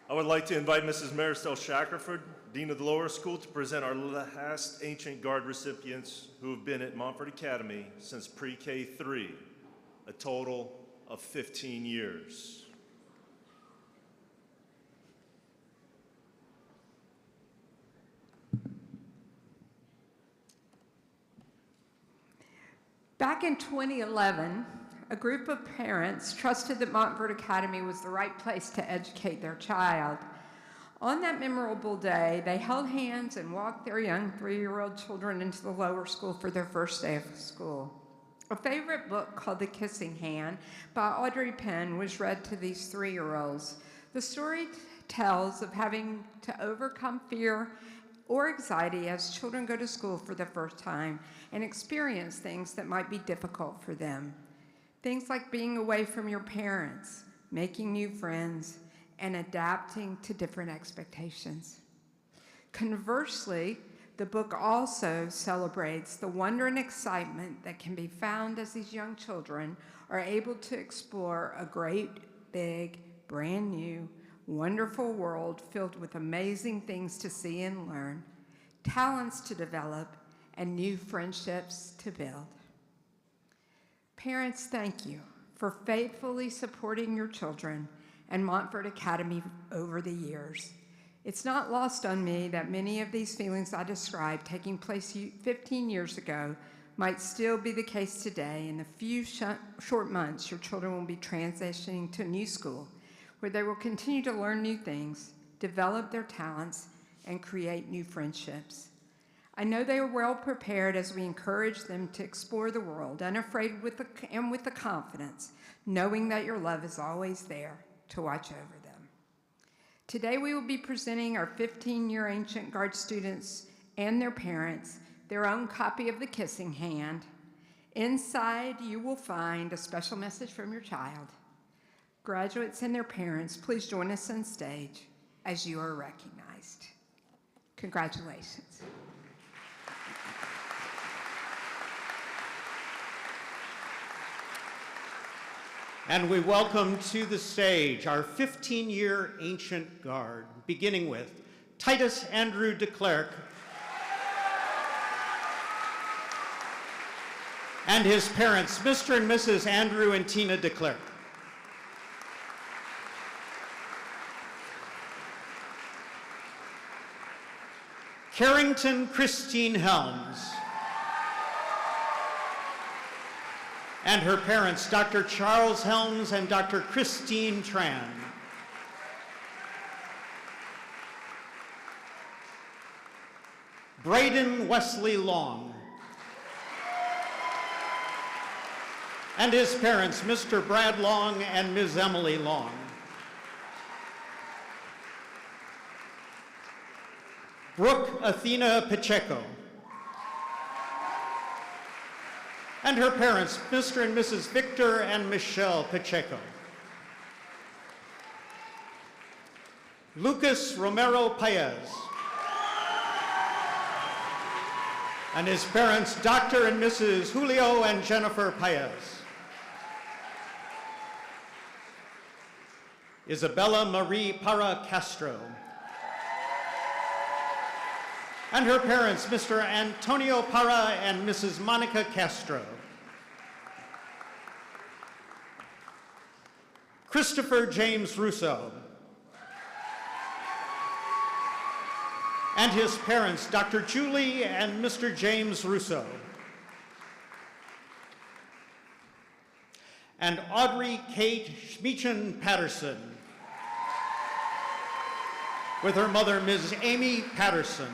I would like to invite Mrs. Maristelle Shackerford, Dean of the Lower School, to present our last Ancient Guard recipients who have been at Montverde Academy since pre-K 3, a total of 15 years. Back in 2011, a group of parents trusted that Montverde Academy was the right place to educate their child. On that memorable day, they held hands and walked their young 3-year-old children into the lower school for their first day of school. A favorite book called The Kissing Hand by Audrey Penn was read to these 3-year-olds. The story tells of having to overcome fear or anxiety as children go to school for the first time and experience things that might be difficult for them. Things like being away from your parents, making new friends, and adapting to different expectations. Conversely, the book also celebrates the wonder and excitement that can be found as these young children are able to explore a great, big, brand new, wonderful world filled with amazing things to see and learn, talents to develop, and new friendships to build. Parents, thank you for faithfully supporting your children and Montverde Academy over the years. It's not lost on me that many of these feelings I described taking place 15 years ago might still be the case today. In a few short months, your children will be transitioning to a new school where they will continue to learn new things, develop their talents, and create new friendships. I know they are well prepared as we encourage them to explore the world, unafraid and with the confidence, knowing that your love is always there to watch over them. Today we will be presenting our 15-year Ancient Guard students and their parents their own copy of The Kissing Hand. Inside you will find a special message from your child. Graduates and their parents, please join us on stage as you are recognized. Congratulations. And we welcome to the stage our 15-year Ancient Guard, beginning with Titus Andrew de Klerk and his parents, Mr. and Mrs. Andrew and Tina de Klerk. Carrington Christine Helms. And her parents, Dr. Charles Helms and Dr. Christine Tran. Braden Wesley Long. And his parents, Mr. Brad Long and Ms. Emily Long. Brooke Athena Pacheco. And her parents, Mr. and Mrs. Victor and Michelle Pacheco. Lucas Romero Paez. And his parents, Dr. and Mrs. Julio and Jennifer Paez. Isabella Marie Para Castro. And her parents, Mr. Antonio Para and Mrs. Monica Castro. Christopher James Russo. And his parents, Dr. Julie and Mr. James Russo. And Audrey Kate Schmeechin Patterson, with her mother, Ms. Amy Patterson.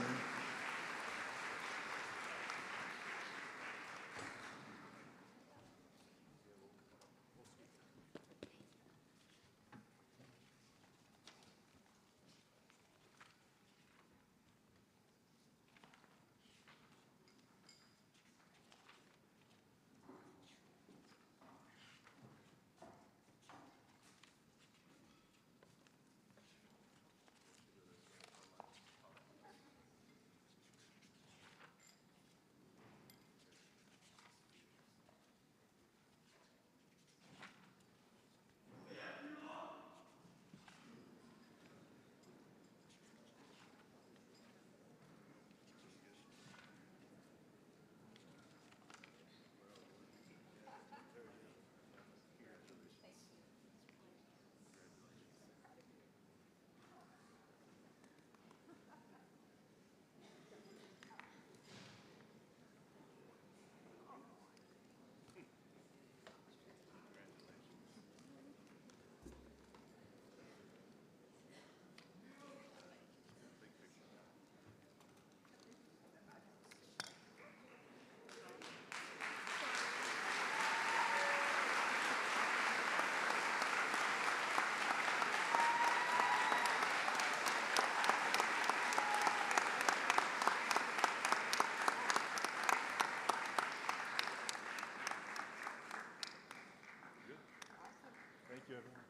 Thank you, everyone.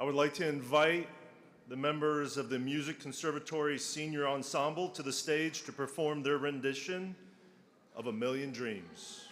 I would like to invite the members of the Music Conservatory Senior Ensemble to the stage to perform their rendition of A Million Dreams.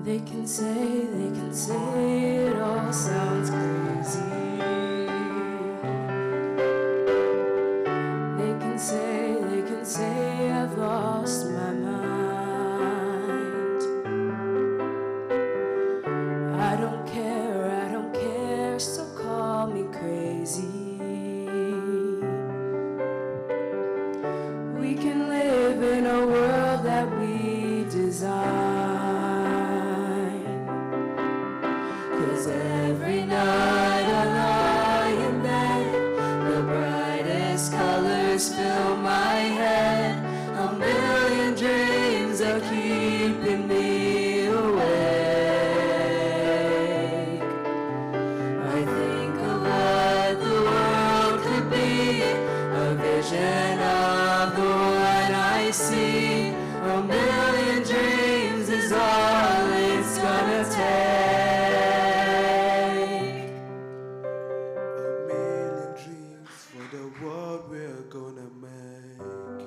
They can say it all sounds crazy. They can say I've lost my mind. I don't care, so call me crazy. We can live in a world that we design. 'Cause every night I lie in bed, the brightest colors fill my head. A million dreams are keeping me awake. I think of what the world could be, a vision of the one I see. A million dreams is all it's gonna take. A million dreams for the world we're gonna make.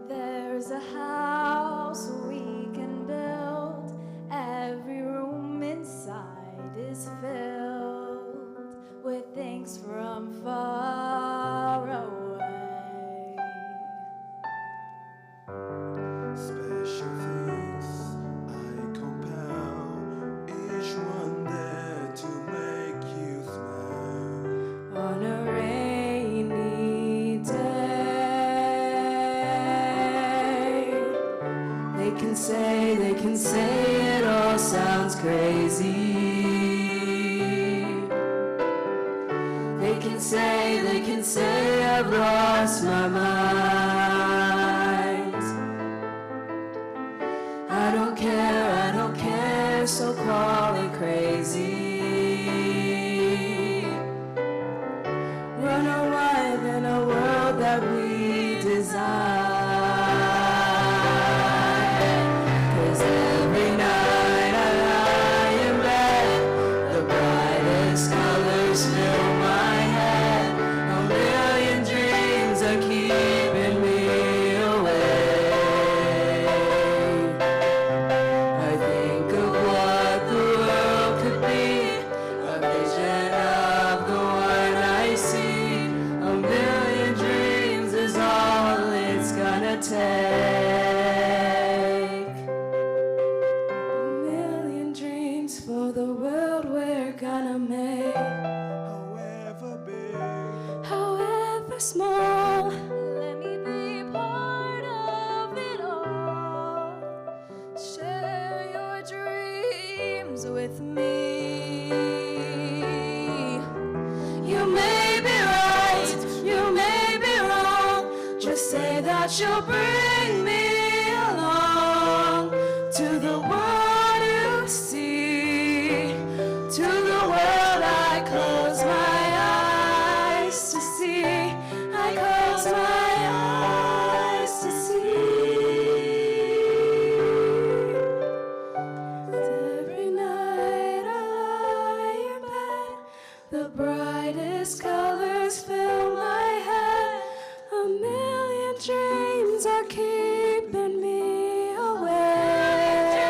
There's a house we can build. Every room inside is filled with things from far away. Special things I compile, each one there to make you smile. On a rainy day, they can say it all sounds crazy. They can say I've lost my mind. I don't care, so call it crazy. Run away in a world that we design. 'Cause every night I lie in bed, the brightest colors fill my head. A million dreams are keeping me awake. I think of what the world could be, a vision of the one I see. A million dreams is all it's gonna take. A million dreams for the world we're gonna make. However big, However small, let me be part of it all. Share your dreams with me. You may be right, you may be wrong. Just say that you'll bring me along to the one you see, to the world I close my eyes to see. I close my eyes to see. Every night I lie in bed, the brightest colors fill my head. A million dreams are keeping me awake.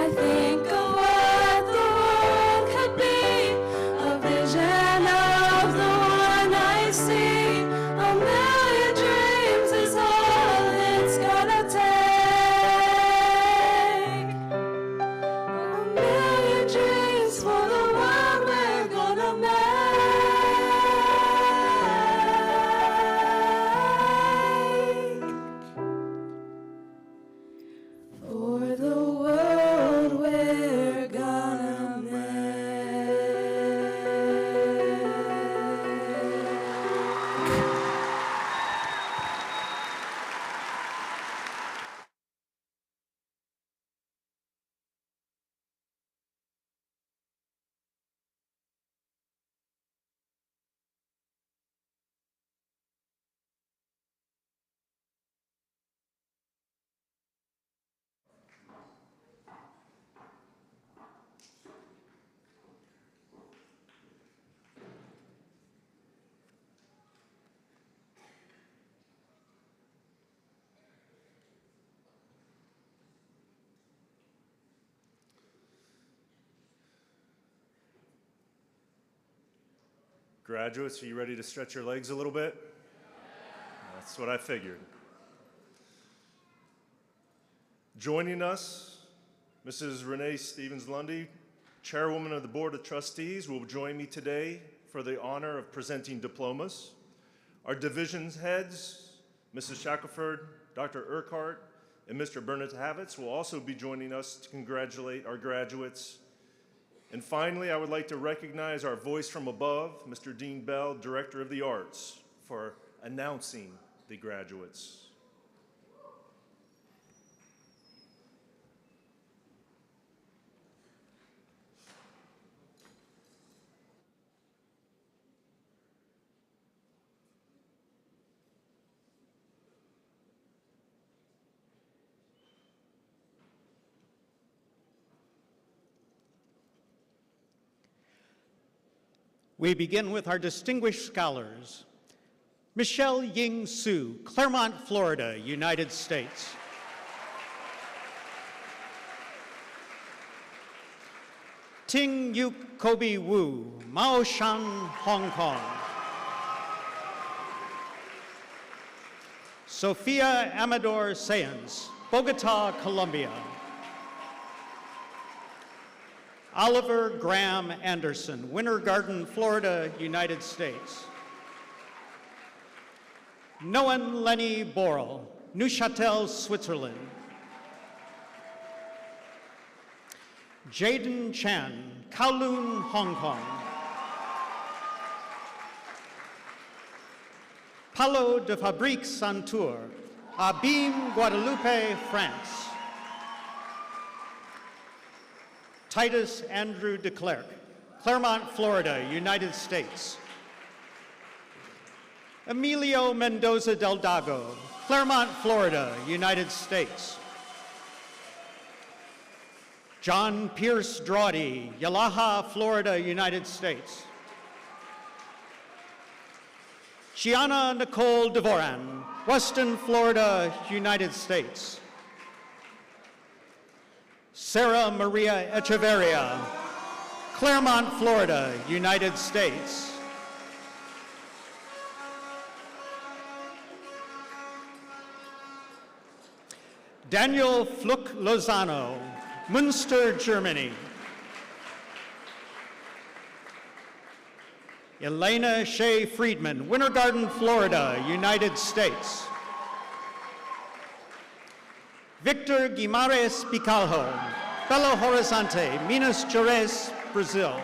I think of what the world could be, a vision of the one I see. A million dreams is all it's gonna take. A million dreams for the world we're gonna make. Graduates, are you ready to stretch your legs a little bit? That's what I figured. Joining us, Mrs. Renee Stevens-Lundy, Chairwoman of the Board of Trustees, will join me today for the honor of presenting diplomas. Our division's heads, Mrs. Shackelford, Dr. Urquhart, and Mr. Bernard Havitz will also be joining us to congratulate our graduates. And finally, I would like to recognize our voice from above, Mr. Dean Bell, Director of the Arts, for announcing the graduates. We begin with our distinguished scholars. Michelle Ying Su, Claremont, Florida, United States. Ting Yuk Kobe Wu, Maoshan, Hong Kong. Sophia Amador Sayans, Bogota, Colombia. Oliver Graham Anderson, Winter Garden, Florida, United States. Noan Lenny Borel, Neuchâtel, Switzerland. Jaden Chan, Kowloon, Hong Kong. Paulo de Fabrique Santour, Abim, Guadeloupe, France. Titus Andrew de Klerk, Claremont, Florida, United States. Emilio Mendoza Delgado, Claremont, Florida, United States. John Pierce Drawdy, Yalaha, Florida, United States. Gianna Nicole Devoran, Weston, Florida, United States. Sarah Maria Echeverria, Claremont, Florida, United States. Daniel Fluck Lozano, Münster, Germany. Elena Shea Friedman, Winter Garden, Florida, United States. Victor Guimarães Picalho, Belo Horizonte, Minas Gerais, Brazil.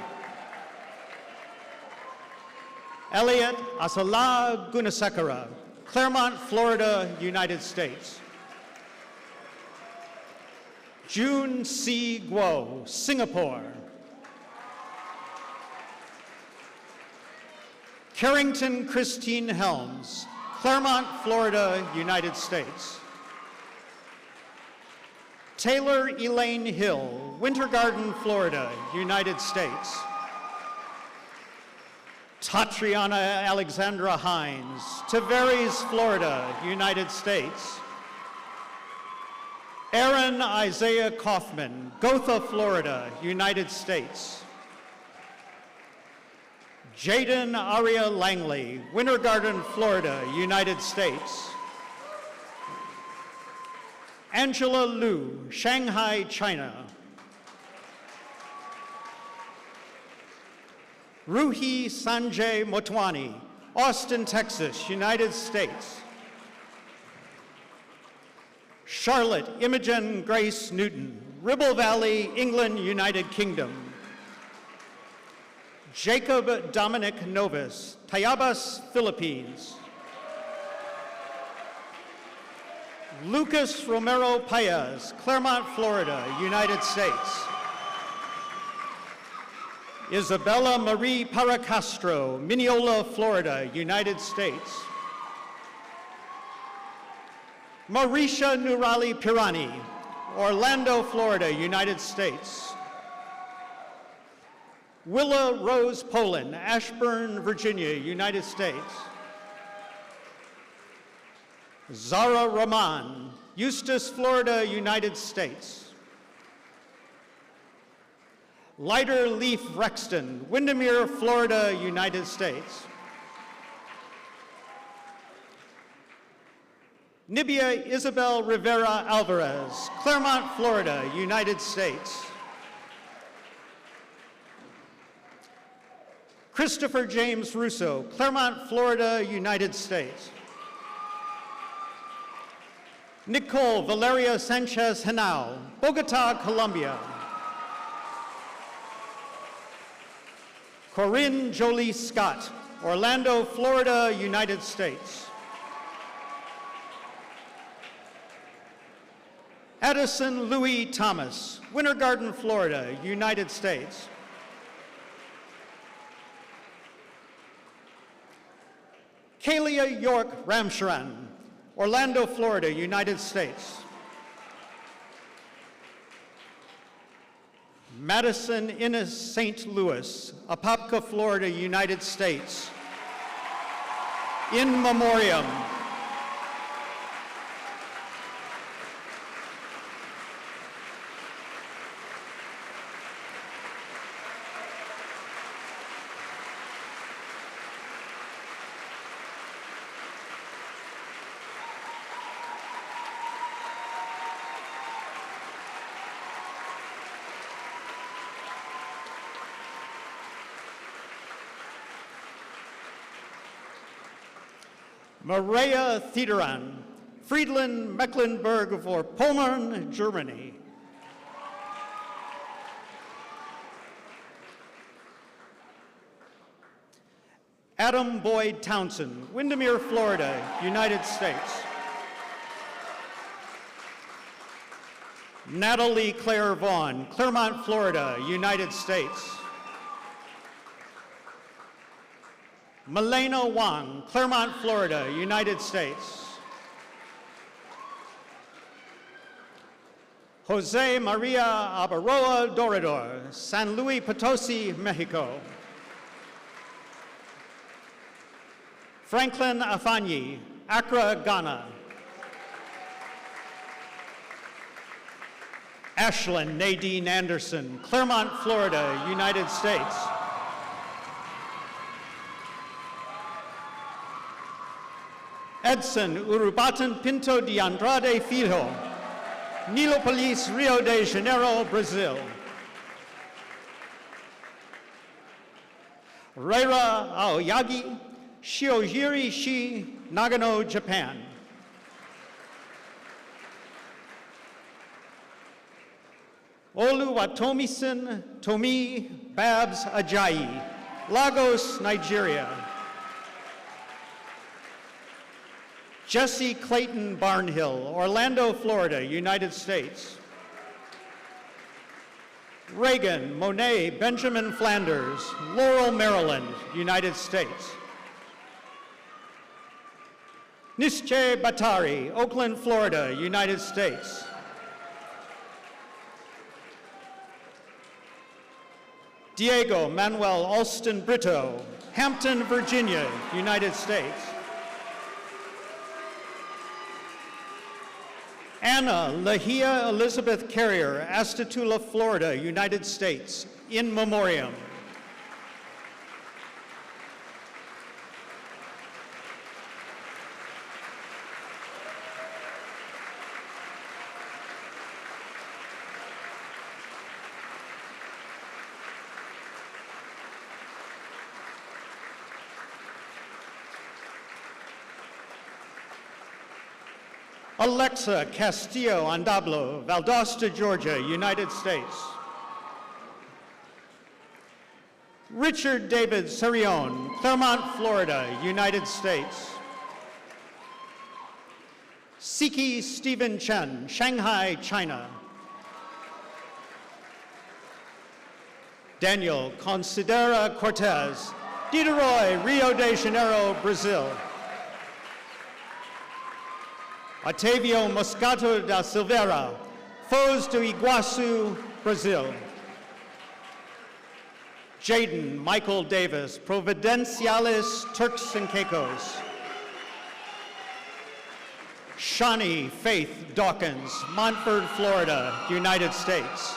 Elliot Asala Gunasekara, Claremont, Florida, United States. June C. Guo, Singapore. Carrington Christine Helms, Claremont, Florida, United States. Taylor Elaine Hill, Winter Garden, Florida, United States. Tatriana Alexandra Hines, Tavares, Florida, United States. Aaron Isaiah Kaufman, Gotha, Florida, United States. Jaden Aria Langley, Winter Garden, Florida, United States. Angela Liu, Shanghai, China. Ruhi Sanjay Motwani, Austin, Texas, United States. Charlotte Imogen Grace Newton, Ribble Valley, England, United Kingdom. Jacob Dominic Novus, Tayabas, Philippines. Lucas Romero Paez, Claremont, Florida, United States. Isabella Marie Paracastro, Mineola, Florida, United States. Marisha Nurali Pirani, Orlando, Florida, United States. Willa Rose Poland, Ashburn, Virginia, United States. Zara Rahman, Eustis, Florida, United States. Leiter Leaf Rexton, Windermere, Florida, United States. Nibia Isabel Rivera Alvarez, Claremont, Florida, United States. Christopher James Russo, Claremont, Florida, United States. Nicole Valeria Sanchez Henao, Bogota, Colombia. Corinne Jolie Scott, Orlando, Florida, United States. Addison Louis Thomas, Winter Garden, Florida, United States. Kalia York Ramcharan, Orlando, Florida, United States. Madison Innes St. Louis, Apopka, Florida, United States. In memoriam. Maria Thiederan, Friedland, Mecklenburg-Vorpommern, Germany. Adam Boyd Townsend, Windermere, Florida, United States. Natalie Claire Vaughn, Claremont, Florida, United States. Milena Wang, Claremont, Florida, United States. Jose Maria Abaroa Dorador, San Luis Potosi, Mexico. Franklin Afanyi, Accra, Ghana. Ashlyn Nadine Anderson, Claremont, Florida, United States. Edson Urubatan Pinto de Andrade Filho, Nilopolis, Rio de Janeiro, Brazil. Reira Aoyagi, Shiojiri-shi, Nagano, Japan. Oluwatomisin Tomi Babs Ajayi, Lagos, Nigeria. Jesse Clayton Barnhill, Orlando, Florida, United States. Reagan Monet Benjamin Flanders, Laurel, Maryland, United States. Nische Batari, Oakland, Florida, United States. Diego Manuel Alston Brito, Hampton, Virginia, United States. Anna Lahia Elizabeth Carrier, Astatula, Florida, United States, in memoriam. Alexa Castillo Andablo, Valdosta, Georgia, United States. Richard David Sarion, Claremont, Florida, United States. Siki Stephen Chen, Shanghai, China. Daniel Considera Cortez, Dideroy, Rio de Janeiro, Brazil. Otavio Moscato da Silveira, Foz do Iguaçu, Brazil. Jaden Michael Davis, Providenciales, Turks and Caicos. Shani Faith Dawkins, Montford, Florida, United States.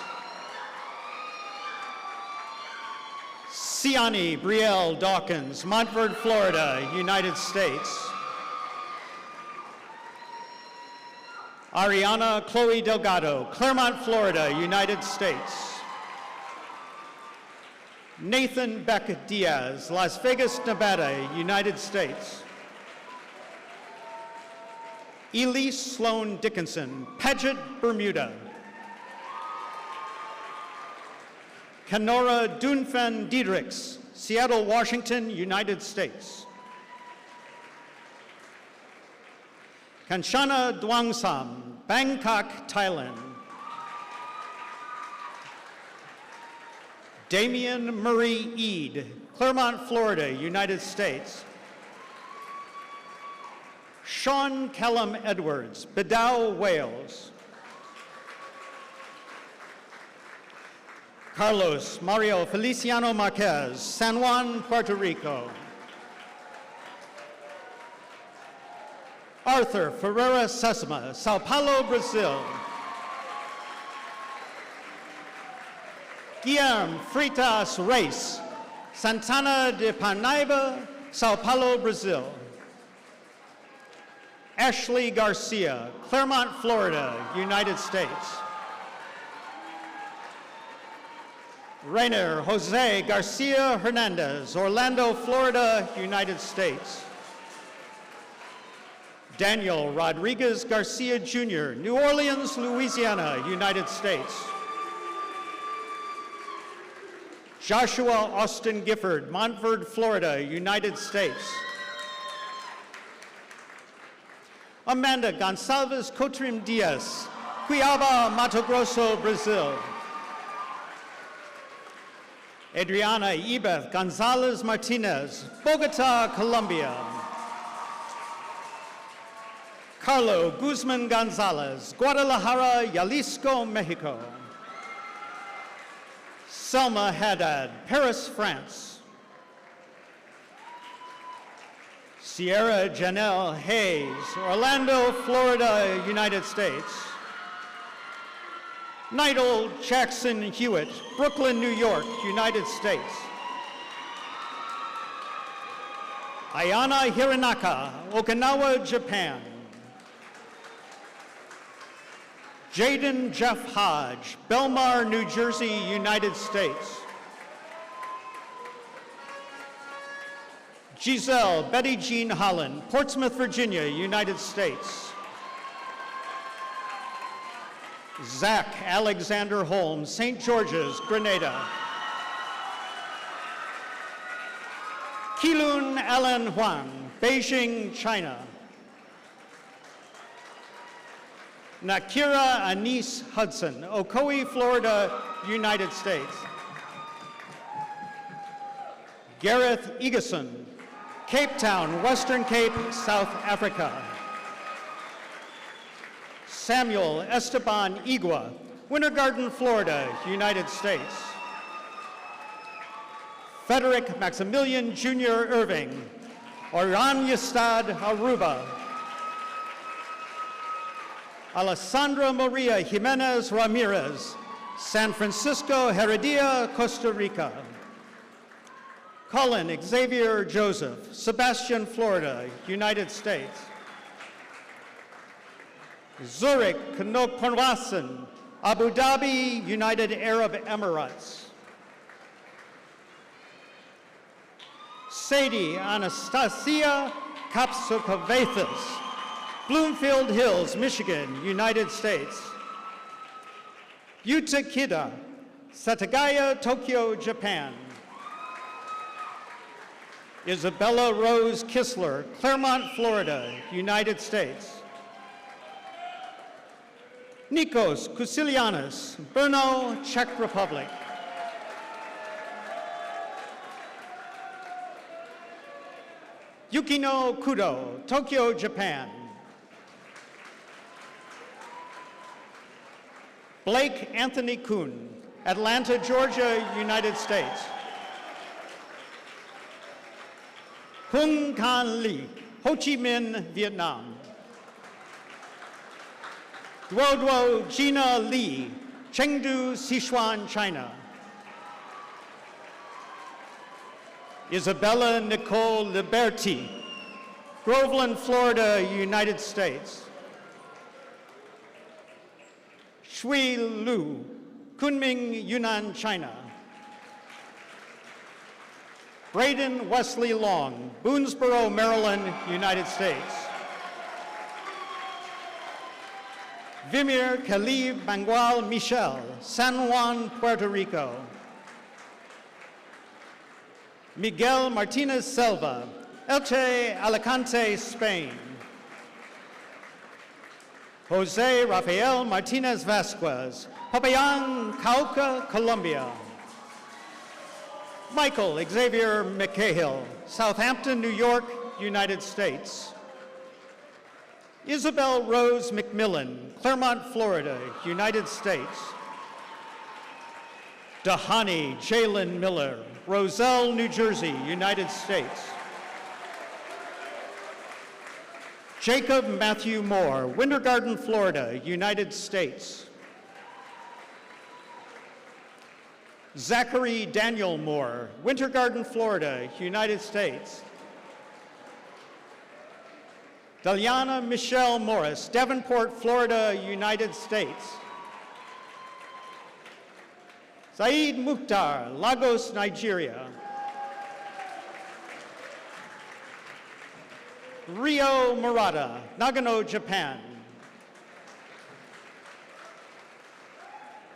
Siani Brielle Dawkins, Montverde, Florida, United States. Ariana Chloe Delgado, Claremont, Florida, United States. Nathan Beck Diaz, Las Vegas, Nevada, United States. Elise Sloan Dickinson, Paget, Bermuda. Kenora Dunfen Diedrichs, Seattle, Washington, United States. Kanchana Dwangsam, Bangkok, Thailand. Damian Murray Eade, Claremont, Florida, United States. Sean Callum Edwards, Bedau, Wales. Carlos Mario Feliciano Marquez, San Juan, Puerto Rico. Arthur Ferreira Sesama, Sao Paulo, Brazil. Guilherme Freitas Reis, Santana de Parnaíba, Sao Paulo, Brazil. Ashley Garcia, Claremont, Florida, United States. Rainer Jose Garcia Hernandez, Orlando, Florida, United States. Daniel Rodriguez Garcia Jr., New Orleans, Louisiana, United States. Joshua Austin Gifford, Montverde, Florida, United States. Amanda Gonçalves Cotrim Diaz, Cuiabá, Mato Grosso, Brazil. Adriana Ibeth Gonzalez Martinez, Bogota, Colombia. Carlo Guzman Gonzalez, Guadalajara, Jalisco, Mexico. Selma Haddad, Paris, France. Sierra Janelle Hayes, Orlando, Florida, United States. Nigel Jackson Hewitt, Brooklyn, New York, United States. Ayana Hiranaka, Okinawa, Japan. Jaden Jeff Hodge, Belmar, New Jersey, United States. Giselle Betty Jean Holland, Portsmouth, Virginia, United States. Zach Alexander Holmes, St. George's, Grenada. Kilun Alan Huang, Beijing, China. Nakira Anise Hudson, Ocoee, Florida, United States. Gareth Egeson, Cape Town, Western Cape, South Africa. Samuel Esteban Igua, Winter Garden, Florida, United States. Frederick Maximilian Jr. Irving, Oranjestad, Aruba. Alessandra Maria Jimenez Ramirez, San Francisco, Heredia, Costa Rica. Colin Xavier Joseph, Sebastian, Florida, United States. Zurich Knok Ponwassen, Abu Dhabi, United Arab Emirates. Sadie Anastasia Kapsukovathis, Bloomfield Hills, Michigan, United States. Yuta Kida, Satagaya, Tokyo, Japan. Isabella Rose Kistler, Claremont, Florida, United States. Nikos Kusilianis, Brno, Czech Republic. Yukino Kudo, Tokyo, Japan. Blake Anthony Kuhn, Atlanta, Georgia, United States. Hung Can Lee, Ho Chi Minh, Vietnam. Duo Duo Gina Lee, Chengdu, Sichuan, China. Isabella Nicole Liberti, Groveland, Florida, United States. Shui Lu, Kunming, Yunnan, China. Braden Wesley Long, Boonesboro, Maryland, United States. Vimir Khalib Bangual Michel, San Juan, Puerto Rico. Miguel Martinez Selva, Elche, Alicante, Spain. Jose Rafael Martinez Vasquez, Popayan, Cauca, Colombia. Michael Xavier McCahill, Southampton, New York, United States. Isabel Rose McMillan, Claremont, Florida, United States. Dahani Jalen Miller, Roselle, New Jersey, United States. Jacob Matthew Moore, Winter Garden, Florida, United States. Zachary Daniel Moore, Winter Garden, Florida, United States. Daliana Michelle Morris, Davenport, Florida, United States. Saeed Mukhtar, Lagos, Nigeria. Rio Murata, Nagano, Japan.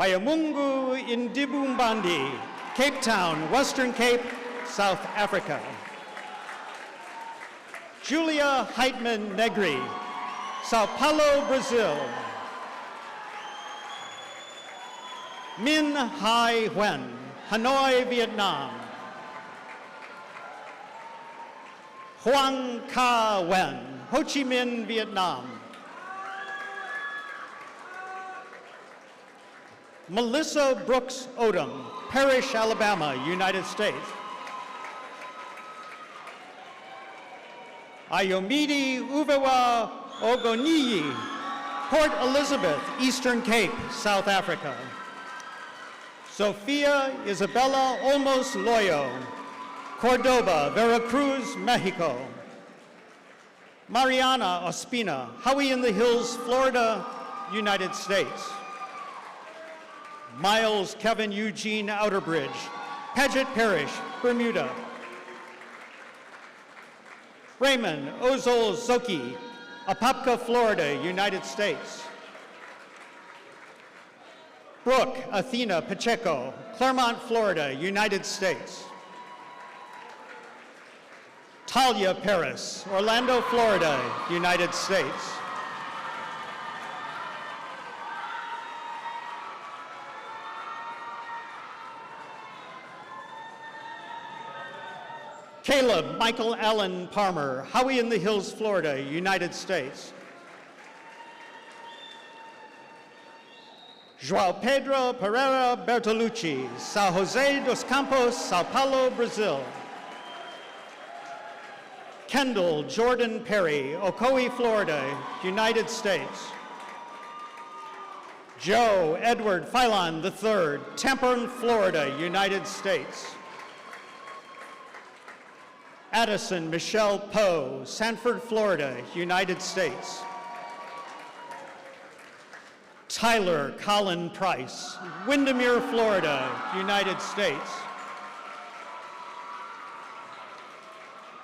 Bayamungu Indibumbandi, Cape Town, Western Cape, South Africa. Julia Heitman Negri, Sao Paulo, Brazil. Min Hai Nguyen, Hanoi, Vietnam. Hoang Ka Nguyen, Ho Chi Minh, Vietnam. Melissa Brooks Odom, Parrish, Alabama, United States. Ayomide Uwewa Ogoniyi, Port Elizabeth, Eastern Cape, South Africa. Sofia Isabella Olmos Loyo, Cordoba, Veracruz, Mexico. Mariana Ospina, Howie in the Hills, Florida, United States. Miles Kevin Eugene Outerbridge, Paget Parish, Bermuda. Raymond Ozol Zoki, Apopka, Florida, United States. Brooke Athena Pacheco, Claremont, Florida, United States. Talia Paris, Orlando, Florida, United States. Caleb Michael Allen Palmer, Howie in the Hills, Florida, United States. João Pedro Pereira Bertolucci, São José dos Campos, Sao Paulo, Brazil. Kendall Jordan Perry, Ocoee, Florida, United States. Joe Edward Philon III, Tempe, Florida, United States. Addison Michelle Poe, Sanford, Florida, United States. Tyler Colin Price, Windermere, Florida, United States.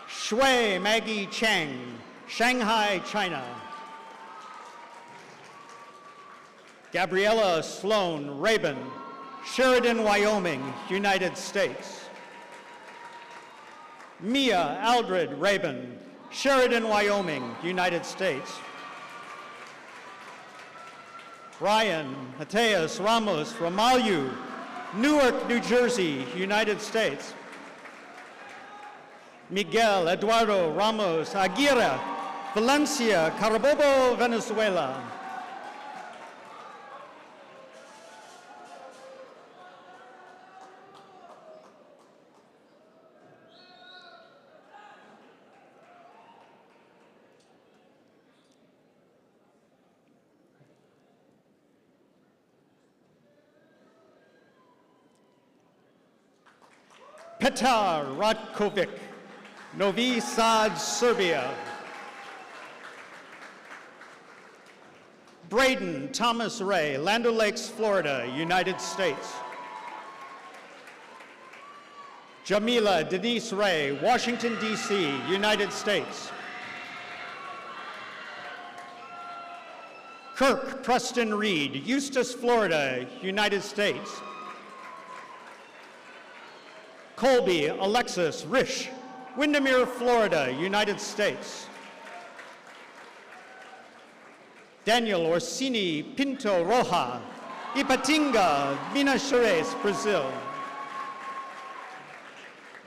Shui Maggie Chang, Shanghai, China. Gabriella Sloan Rabin, Sheridan, Wyoming, United States. Mia Aldred Rabin, Sheridan, Wyoming, United States. Ryan Mateus Ramos Ramalhu, Newark, New Jersey, United States. Miguel Eduardo Ramos Aguirre, Valencia, Carabobo, Venezuela. Petar Ratkovic, Novi Sad, Serbia. Braden Thomas Ray, Land O'Lakes, Florida, United States. Jamila Denise Ray, Washington, D.C., United States. Kirk Preston Reed, Eustis, Florida, United States. Colby Alexis Risch, Windermere, Florida, United States. Daniel Orsini Pinto Roja, Ipatinga, Minas Gerais, Brazil.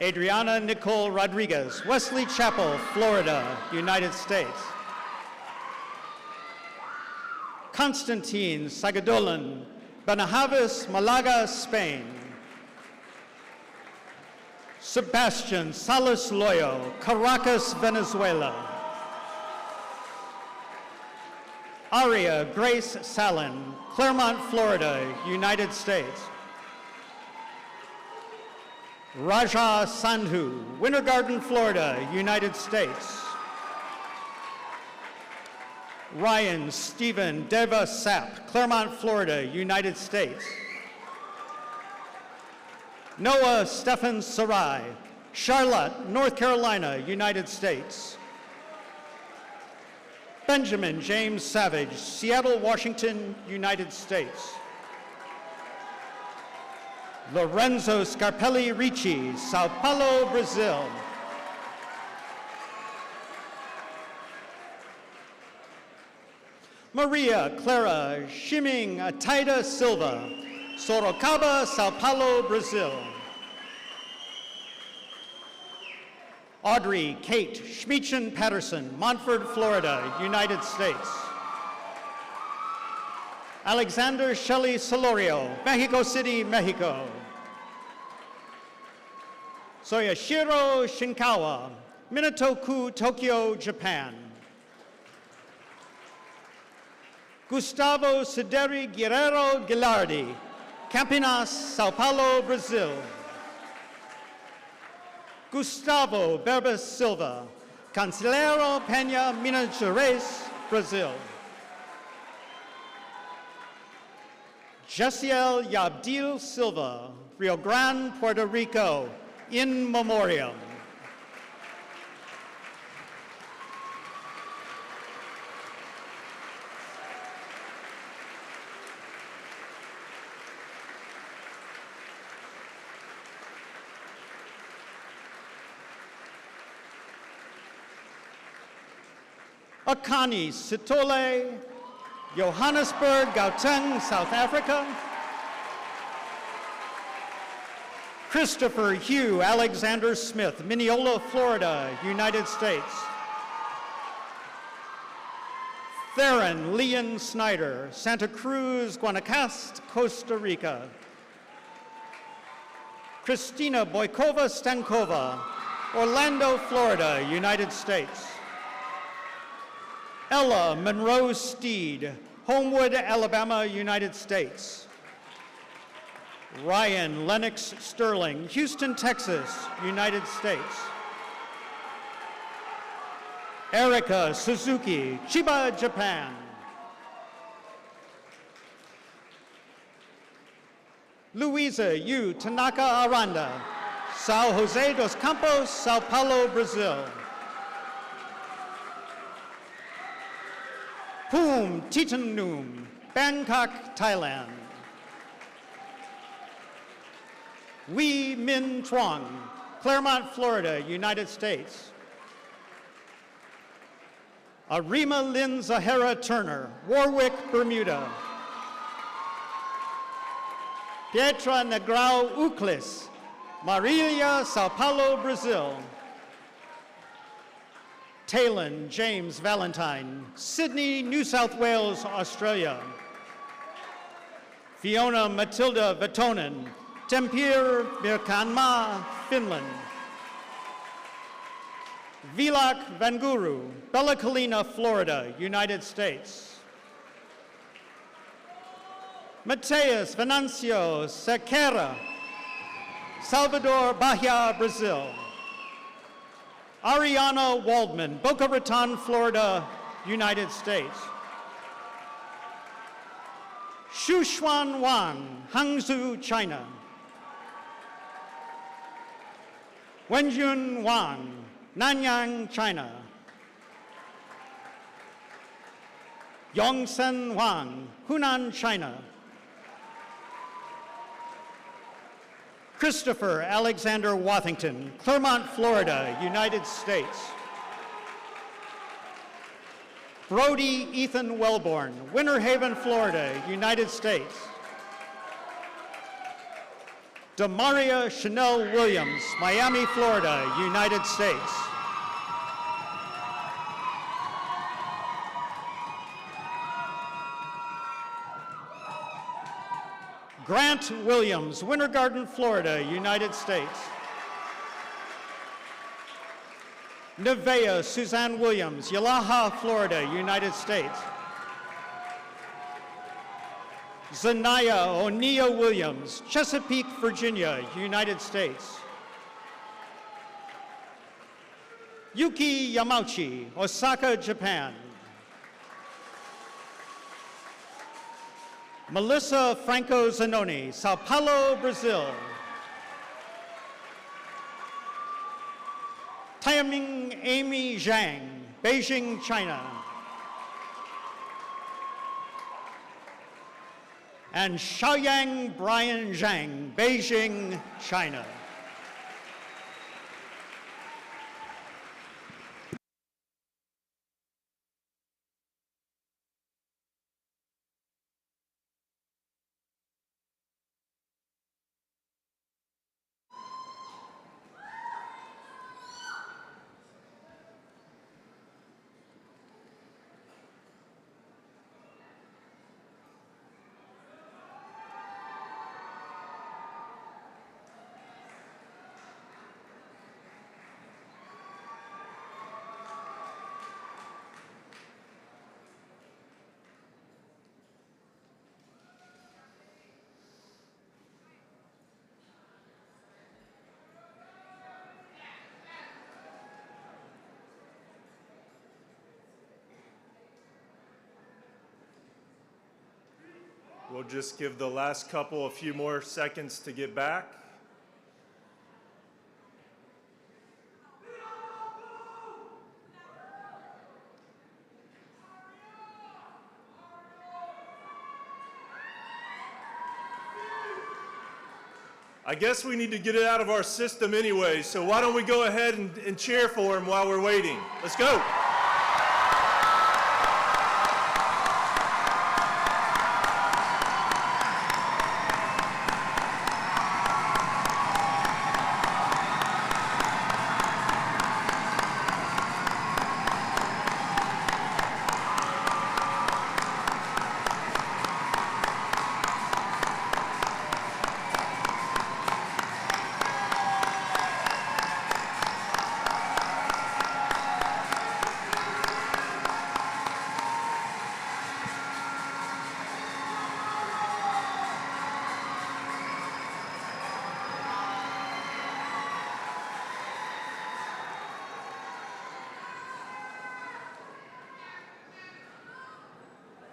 Adriana Nicole Rodriguez, Wesley Chapel, Florida, United States. Constantine Sagadolan, Benahavis, Malaga, Spain. Sebastian Salas Loyo, Caracas, Venezuela. Aria Grace Salin, Claremont, Florida, United States. Raja Sandhu, Winter Garden, Florida, United States. Ryan Stephen Deva Sapp, Claremont, Florida, United States. Noah Stephan Sarai, Charlotte, North Carolina, United States. Benjamin James Savage, Seattle, Washington, United States. Lorenzo Scarpelli Ricci, Sao Paulo, Brazil. Maria Clara Shiming Ataida Silva, Sorocaba, Sao Paulo, Brazil. Audrey Kate Schmeichin Patterson, Montford, Florida, United States. Alexander Shelley Solorio, Mexico City, Mexico. Soyashiro Shinkawa, Minatoku, Tokyo, Japan. Gustavo Sideri Guerrero Gilardi, Campinas, Sao Paulo, Brazil. Gustavo Berbes Silva, Cancelero Peña, Minas Gerais, Brazil. Jessiel Yabdil Silva, Rio Grande, Puerto Rico, in memoriam. Akani Sitole, Johannesburg, Gauteng, South Africa. Christopher Hugh Alexander Smith, Mineola, Florida, United States. Theron Leon Snyder, Santa Cruz, Guanacaste, Costa Rica. Christina Boykova Stankova, Orlando, Florida, United States. Ella Monroe Steed, Homewood, Alabama, United States. Ryan Lennox Sterling, Houston, Texas, United States. Erica Suzuki, Chiba, Japan. Luisa Yu Tanaka Aranda, Sao Jose dos Campos, Sao Paulo, Brazil. Poom Titanum, Bangkok, Thailand. Wee Min Truong, Claremont, Florida, United States. Arima Lynn Zahara Turner, Warwick, Bermuda. Pietra Negrão Uclis, Marília, Sao Paulo, Brazil. Talon James Valentine, Sydney, New South Wales, Australia. Fiona Matilda Vetonen, Tempir, Birkanmaa, Finland. Vilak Vanguru, Bella Colina, Florida, United States. Mateus Venancio Sequeira, Salvador Bahia, Brazil. Ariana Waldman, Boca Raton, Florida, United States. Shushuan Wan, Hangzhou, China. Wenjun Wan, Nanyang, China. Yongsen Wang, Hunan, China. Christopher Alexander Wathington, Claremont, Florida, United States. Brody Ethan Wellborn, Winter Haven, Florida, United States. Demaria Chanel Williams, Miami, Florida, United States. Grant Williams, Winter Garden, Florida, United States. Nevea Suzanne Williams, Yalaha, Florida, United States. Zanaya Onia Williams, Chesapeake, Virginia, United States. Yuki Yamauchi, Osaka, Japan. Melissa Franco Zanoni, Sao Paulo, Brazil. Taiming Amy Zhang, Beijing, China. And Xiaoyang Brian Zhang, Beijing, China. We'll just give the last couple a few more seconds to get back. I guess we need to get it out of our system anyway, so why don't we go ahead and cheer for him while we're waiting. Let's go.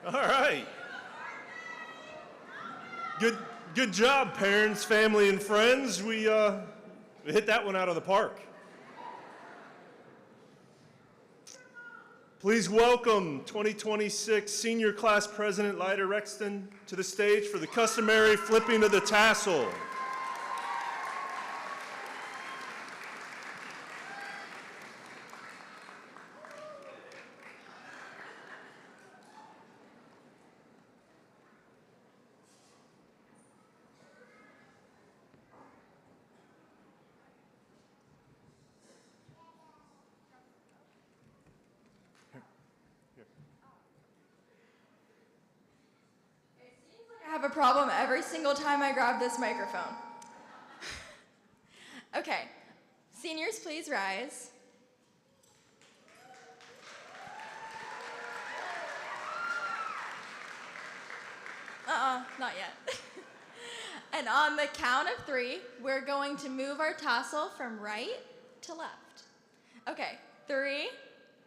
All right. Good job, parents, family, and friends. We hit that one out of the park. Please welcome 2026 Senior Class President Lyda Rexton to the stage for the customary flipping of the tassel. I have a problem every single time I grab this microphone. Okay, seniors, please rise. Not yet. And on the count of 3, we're going to move our tassel from right to left. Okay, 3,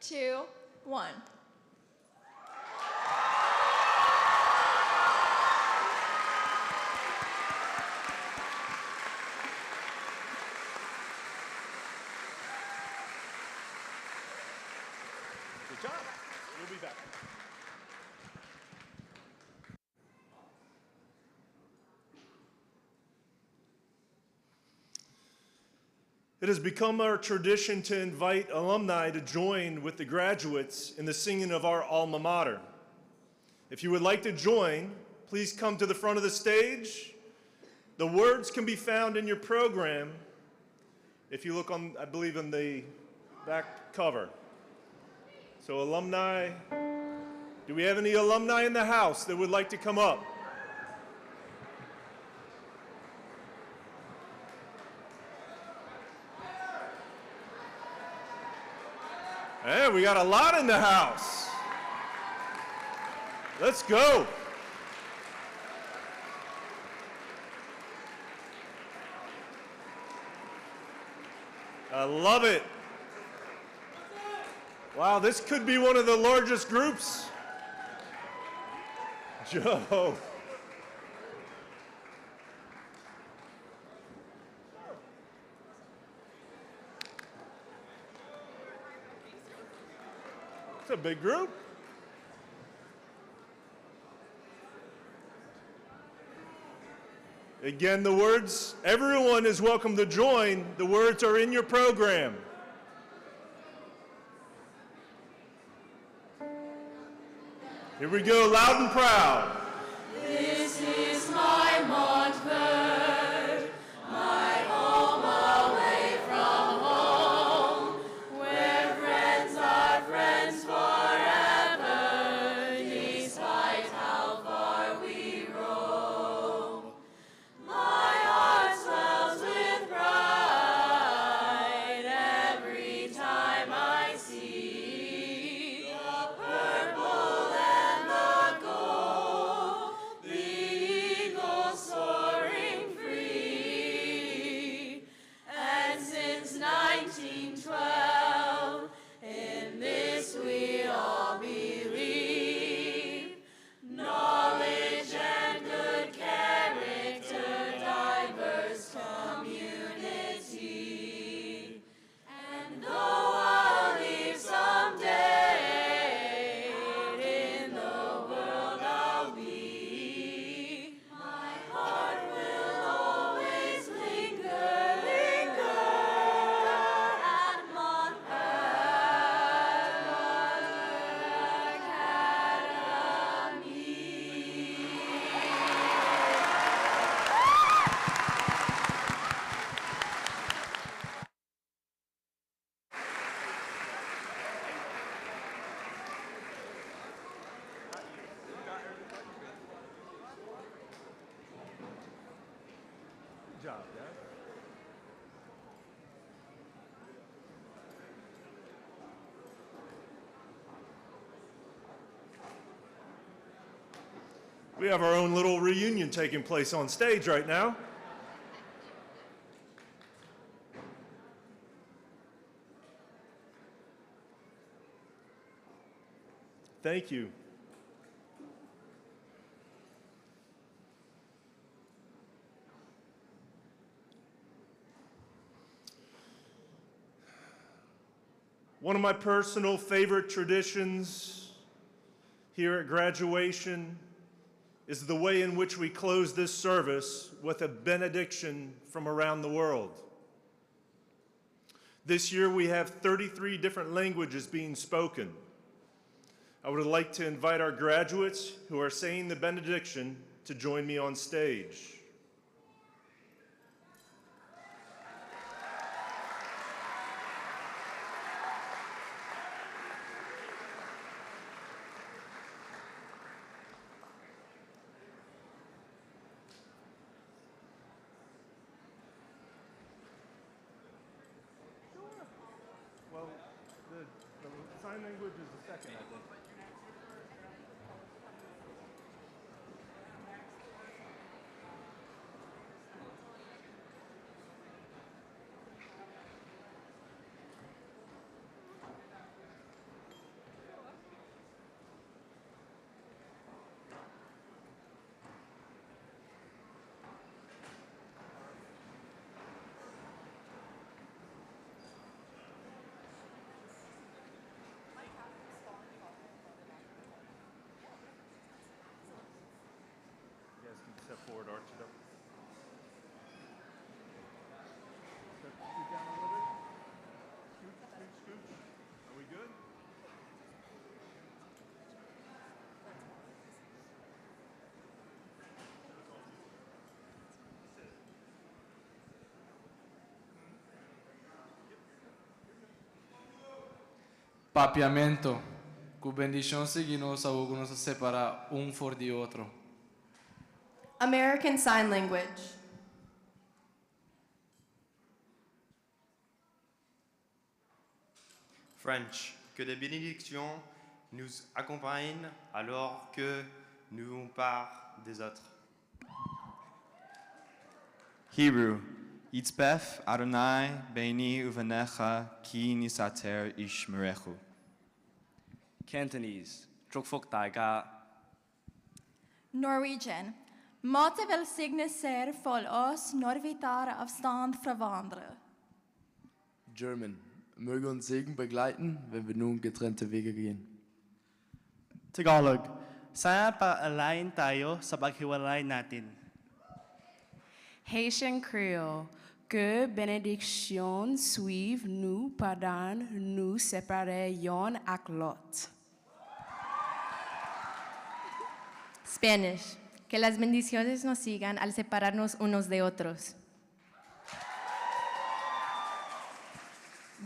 2, 1. Good job. We'll be back. It has become our tradition to invite alumni to join with the graduates in the singing of our alma mater. If you would like to join, please come to the front of the stage. The words can be found in your program if you look on, I believe, in the back cover. So alumni, do we have any alumni in the house that would like to come up? Hey, we got a lot in the house. Let's go. I love it. Wow, this could be one of the largest groups. Joe. It's a big group. Again, the words, everyone is welcome to join. The words are in your program. Here we go, loud and proud. This is my Montverde, my home away from home, where friends are friends forever, despite how far we roam. My heart swells with pride every time I see the purple and the gold, the eagle soaring free. And since 1912, in this we all believe, knowledge and good character, diverse community. And though I'll leave someday, in the world I'll be, my heart will always linger, linger at Montverde Academy. Good job, Dad. We have our own little reunion taking place on stage right now. Thank you. One of my personal favorite traditions here at graduation is the way in which we close this service with a benediction from around the world. This year we have 33 different languages being spoken. I would like to invite our graduates who are saying the benediction to join me on stage. Well, the sign language is the second, I think. forward, arch it up. Are we good? Papiamento. Cu bendición seguimos algunos a separar un for de otro. American Sign Language. French. Que des bénédictions nous accompagnent alors que nous on part des autres. Hebrew. Itzbeth Adonai Beini Uvanecha Ki Nisater Ishmerechu. Cantonese. Chúc phúc đại ca. Norwegian. Måtte velsigne ser for oss når vi tar avstand fra hverandre. German. Möge uns Segen begleiten, wenn wir nun getrennte Wege gehen. Tagalog. Sana paalain tayo sa paghiwalay natin. Haitian Creole. Que bénédiction suive nous pendant nous séparer yon ak lot. Spanish. Que las bendiciones nos sigan al separarnos unos de otros.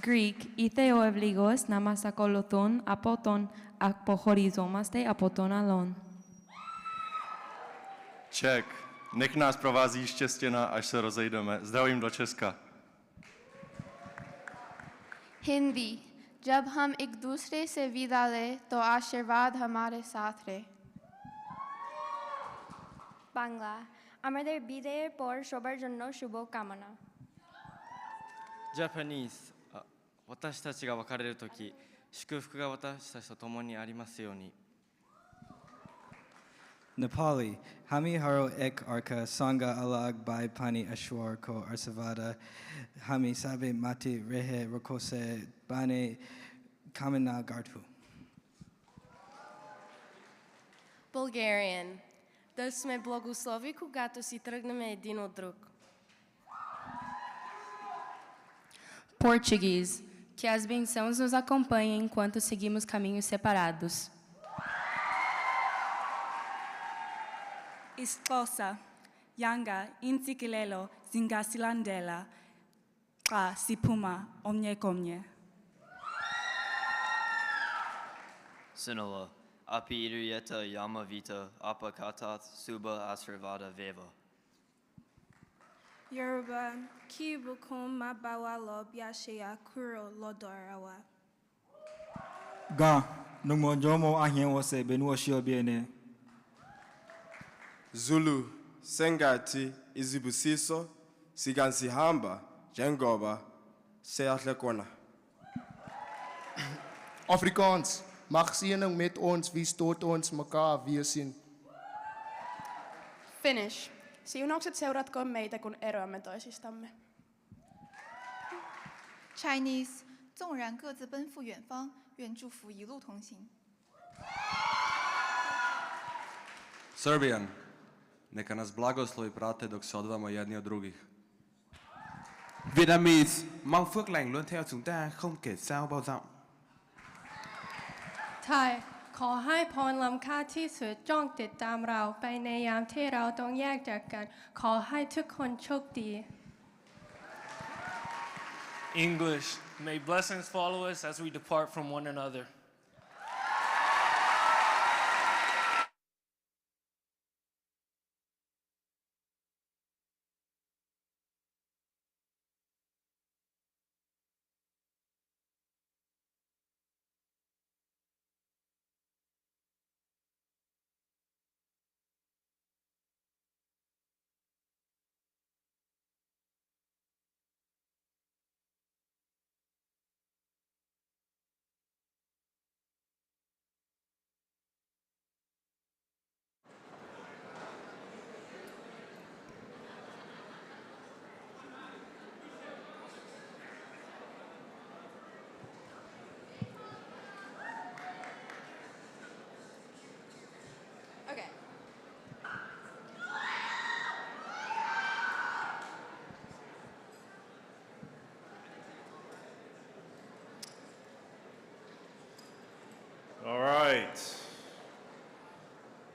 Greek. Ite o ebligos namasakoloton apoton ak pohorizomaste apoton alon. Czech. Nech nás provází štěstěna, až se rozejdeme. Zdravím do Česka. Hindi जब हम एक दूसरे से विदा लें तो आशीर्वाद हमारे साथ रहे। বাংলা আমাদের বিদায়ের পর সবার জন্য শুভ কামনা। Japanese. 私たちが別れるとき、祝福が私たちと共にありますように。Nepali, Hami Haro Ek Arka Sangha Alag Bai Pani Ashwar Ko Arsavada Hami Sabe Mati Rehe Rokose Bane Kamina Gartu. Bulgarian. Да сме благослови, когато си тръгнем един от друг. Portuguese. Que as bênçãos nos acompanhem enquanto seguimos caminhos separados. Isxhosa, Yanga, Insikilelo, Zingasilandela, Xa Sipuma, Omnye Komnye. Sinhala, Api Iruyeta Yamavita, Apakatat, Suba Asravada Veva. Yoruba, Kibukum Mabawalo Biashea Kuro Lodorawa. Ga, Nungmojomo Ahien was a Benuashio Biene. Zulu, Sengati, Izibusiso, Sigansihamba, Jengoba, Seatlekona. Afrikaans, mag seëning met ons wie tot ons mekaar weer sien. Finnish. Siunaukset seuratkoon meitä, kun eroamme toisistamme. Chinese. 纵然各自奔赴远方，愿祝福一路同行。 Serbian. Neka nas blagoslovi prate dok se odvamo jedni od drugih. Vietnamese, mong phước lành luôn theo chúng ta không kể sao bao dặm. Thai. ขอให้พรล้ำค่าที่สุดจ้องติดตามเราไปในยามที่เราต้องแยกจากกัน ขอให้ทุกคนโชคดี English. May blessings follow us as we depart from one another.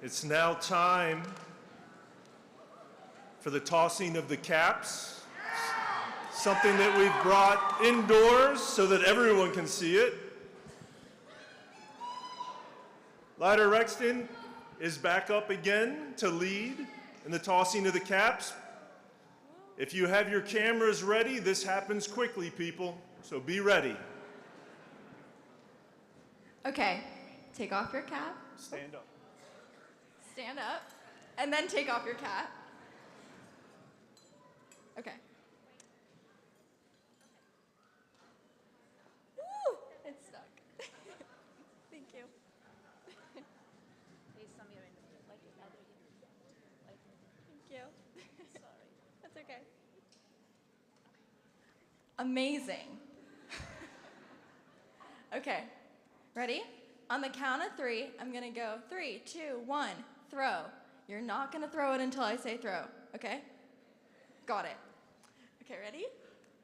It's now time for the tossing of the caps. Something that we've brought indoors so that everyone can see it. Lyda Rexton is back up again to lead in the tossing of the caps. If you have your cameras ready, this happens quickly, people, so be ready. Okay, take off your cap. Stand up. Stand up, and then take off your cap. Okay. Woo! It's stuck. Thank you. Thank you. Sorry. That's okay. Amazing. Okay, ready? On the count of 3, I'm gonna go 3, 2, 1, throw. You're not gonna throw it until I say throw, okay? Got it. Okay, ready?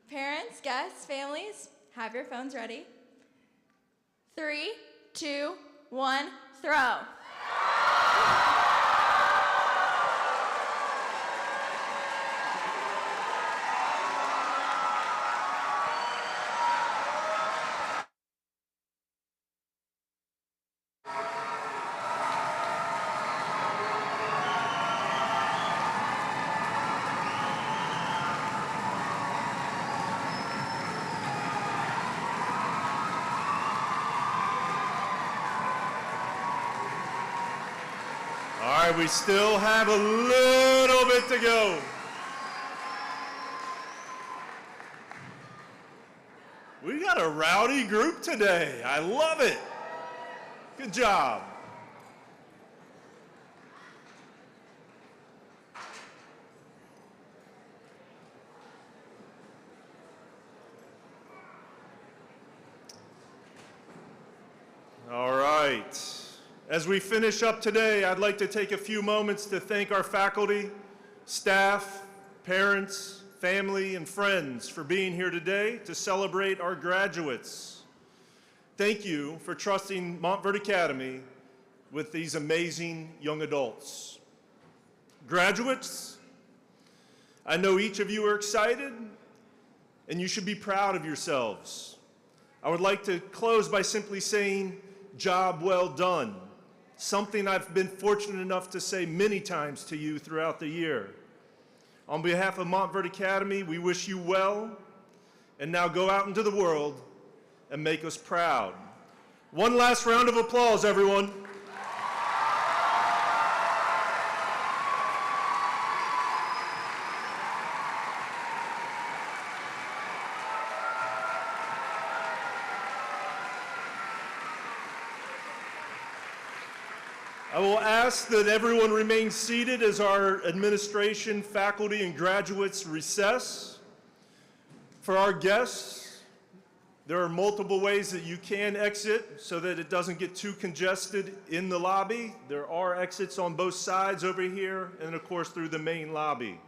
Parents, guests, families, have your phones ready. 3, 2, 1, throw. All right, we still have a little bit to go. We got a rowdy group today. I love it. Good job. All right. As we finish up today, I'd like to take a few moments to thank our faculty, staff, parents, family, and friends for being here today to celebrate our graduates. Thank you for trusting Montverde Academy with these amazing young adults. Graduates, I know each of you are excited, and you should be proud of yourselves. I would like to close by simply saying, job well done. Something I've been fortunate enough to say many times to you throughout the year. On behalf of Montverde Academy, we wish you well, and now go out into the world and make us proud. One last round of applause, everyone. I will ask that everyone remain seated as our administration, faculty, and graduates recess. For our guests, there are multiple ways that you can exit so that it doesn't get too congested in the lobby. There are exits on both sides over here and, of course, through the main lobby.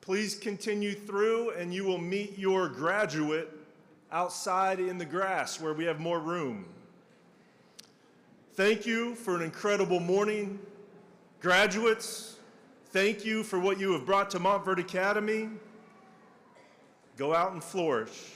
Please continue through and you will meet your graduate outside in the grass where we have more room. Thank you for an incredible morning. Graduates, thank you for what you have brought to Montverde Academy. Go out and flourish.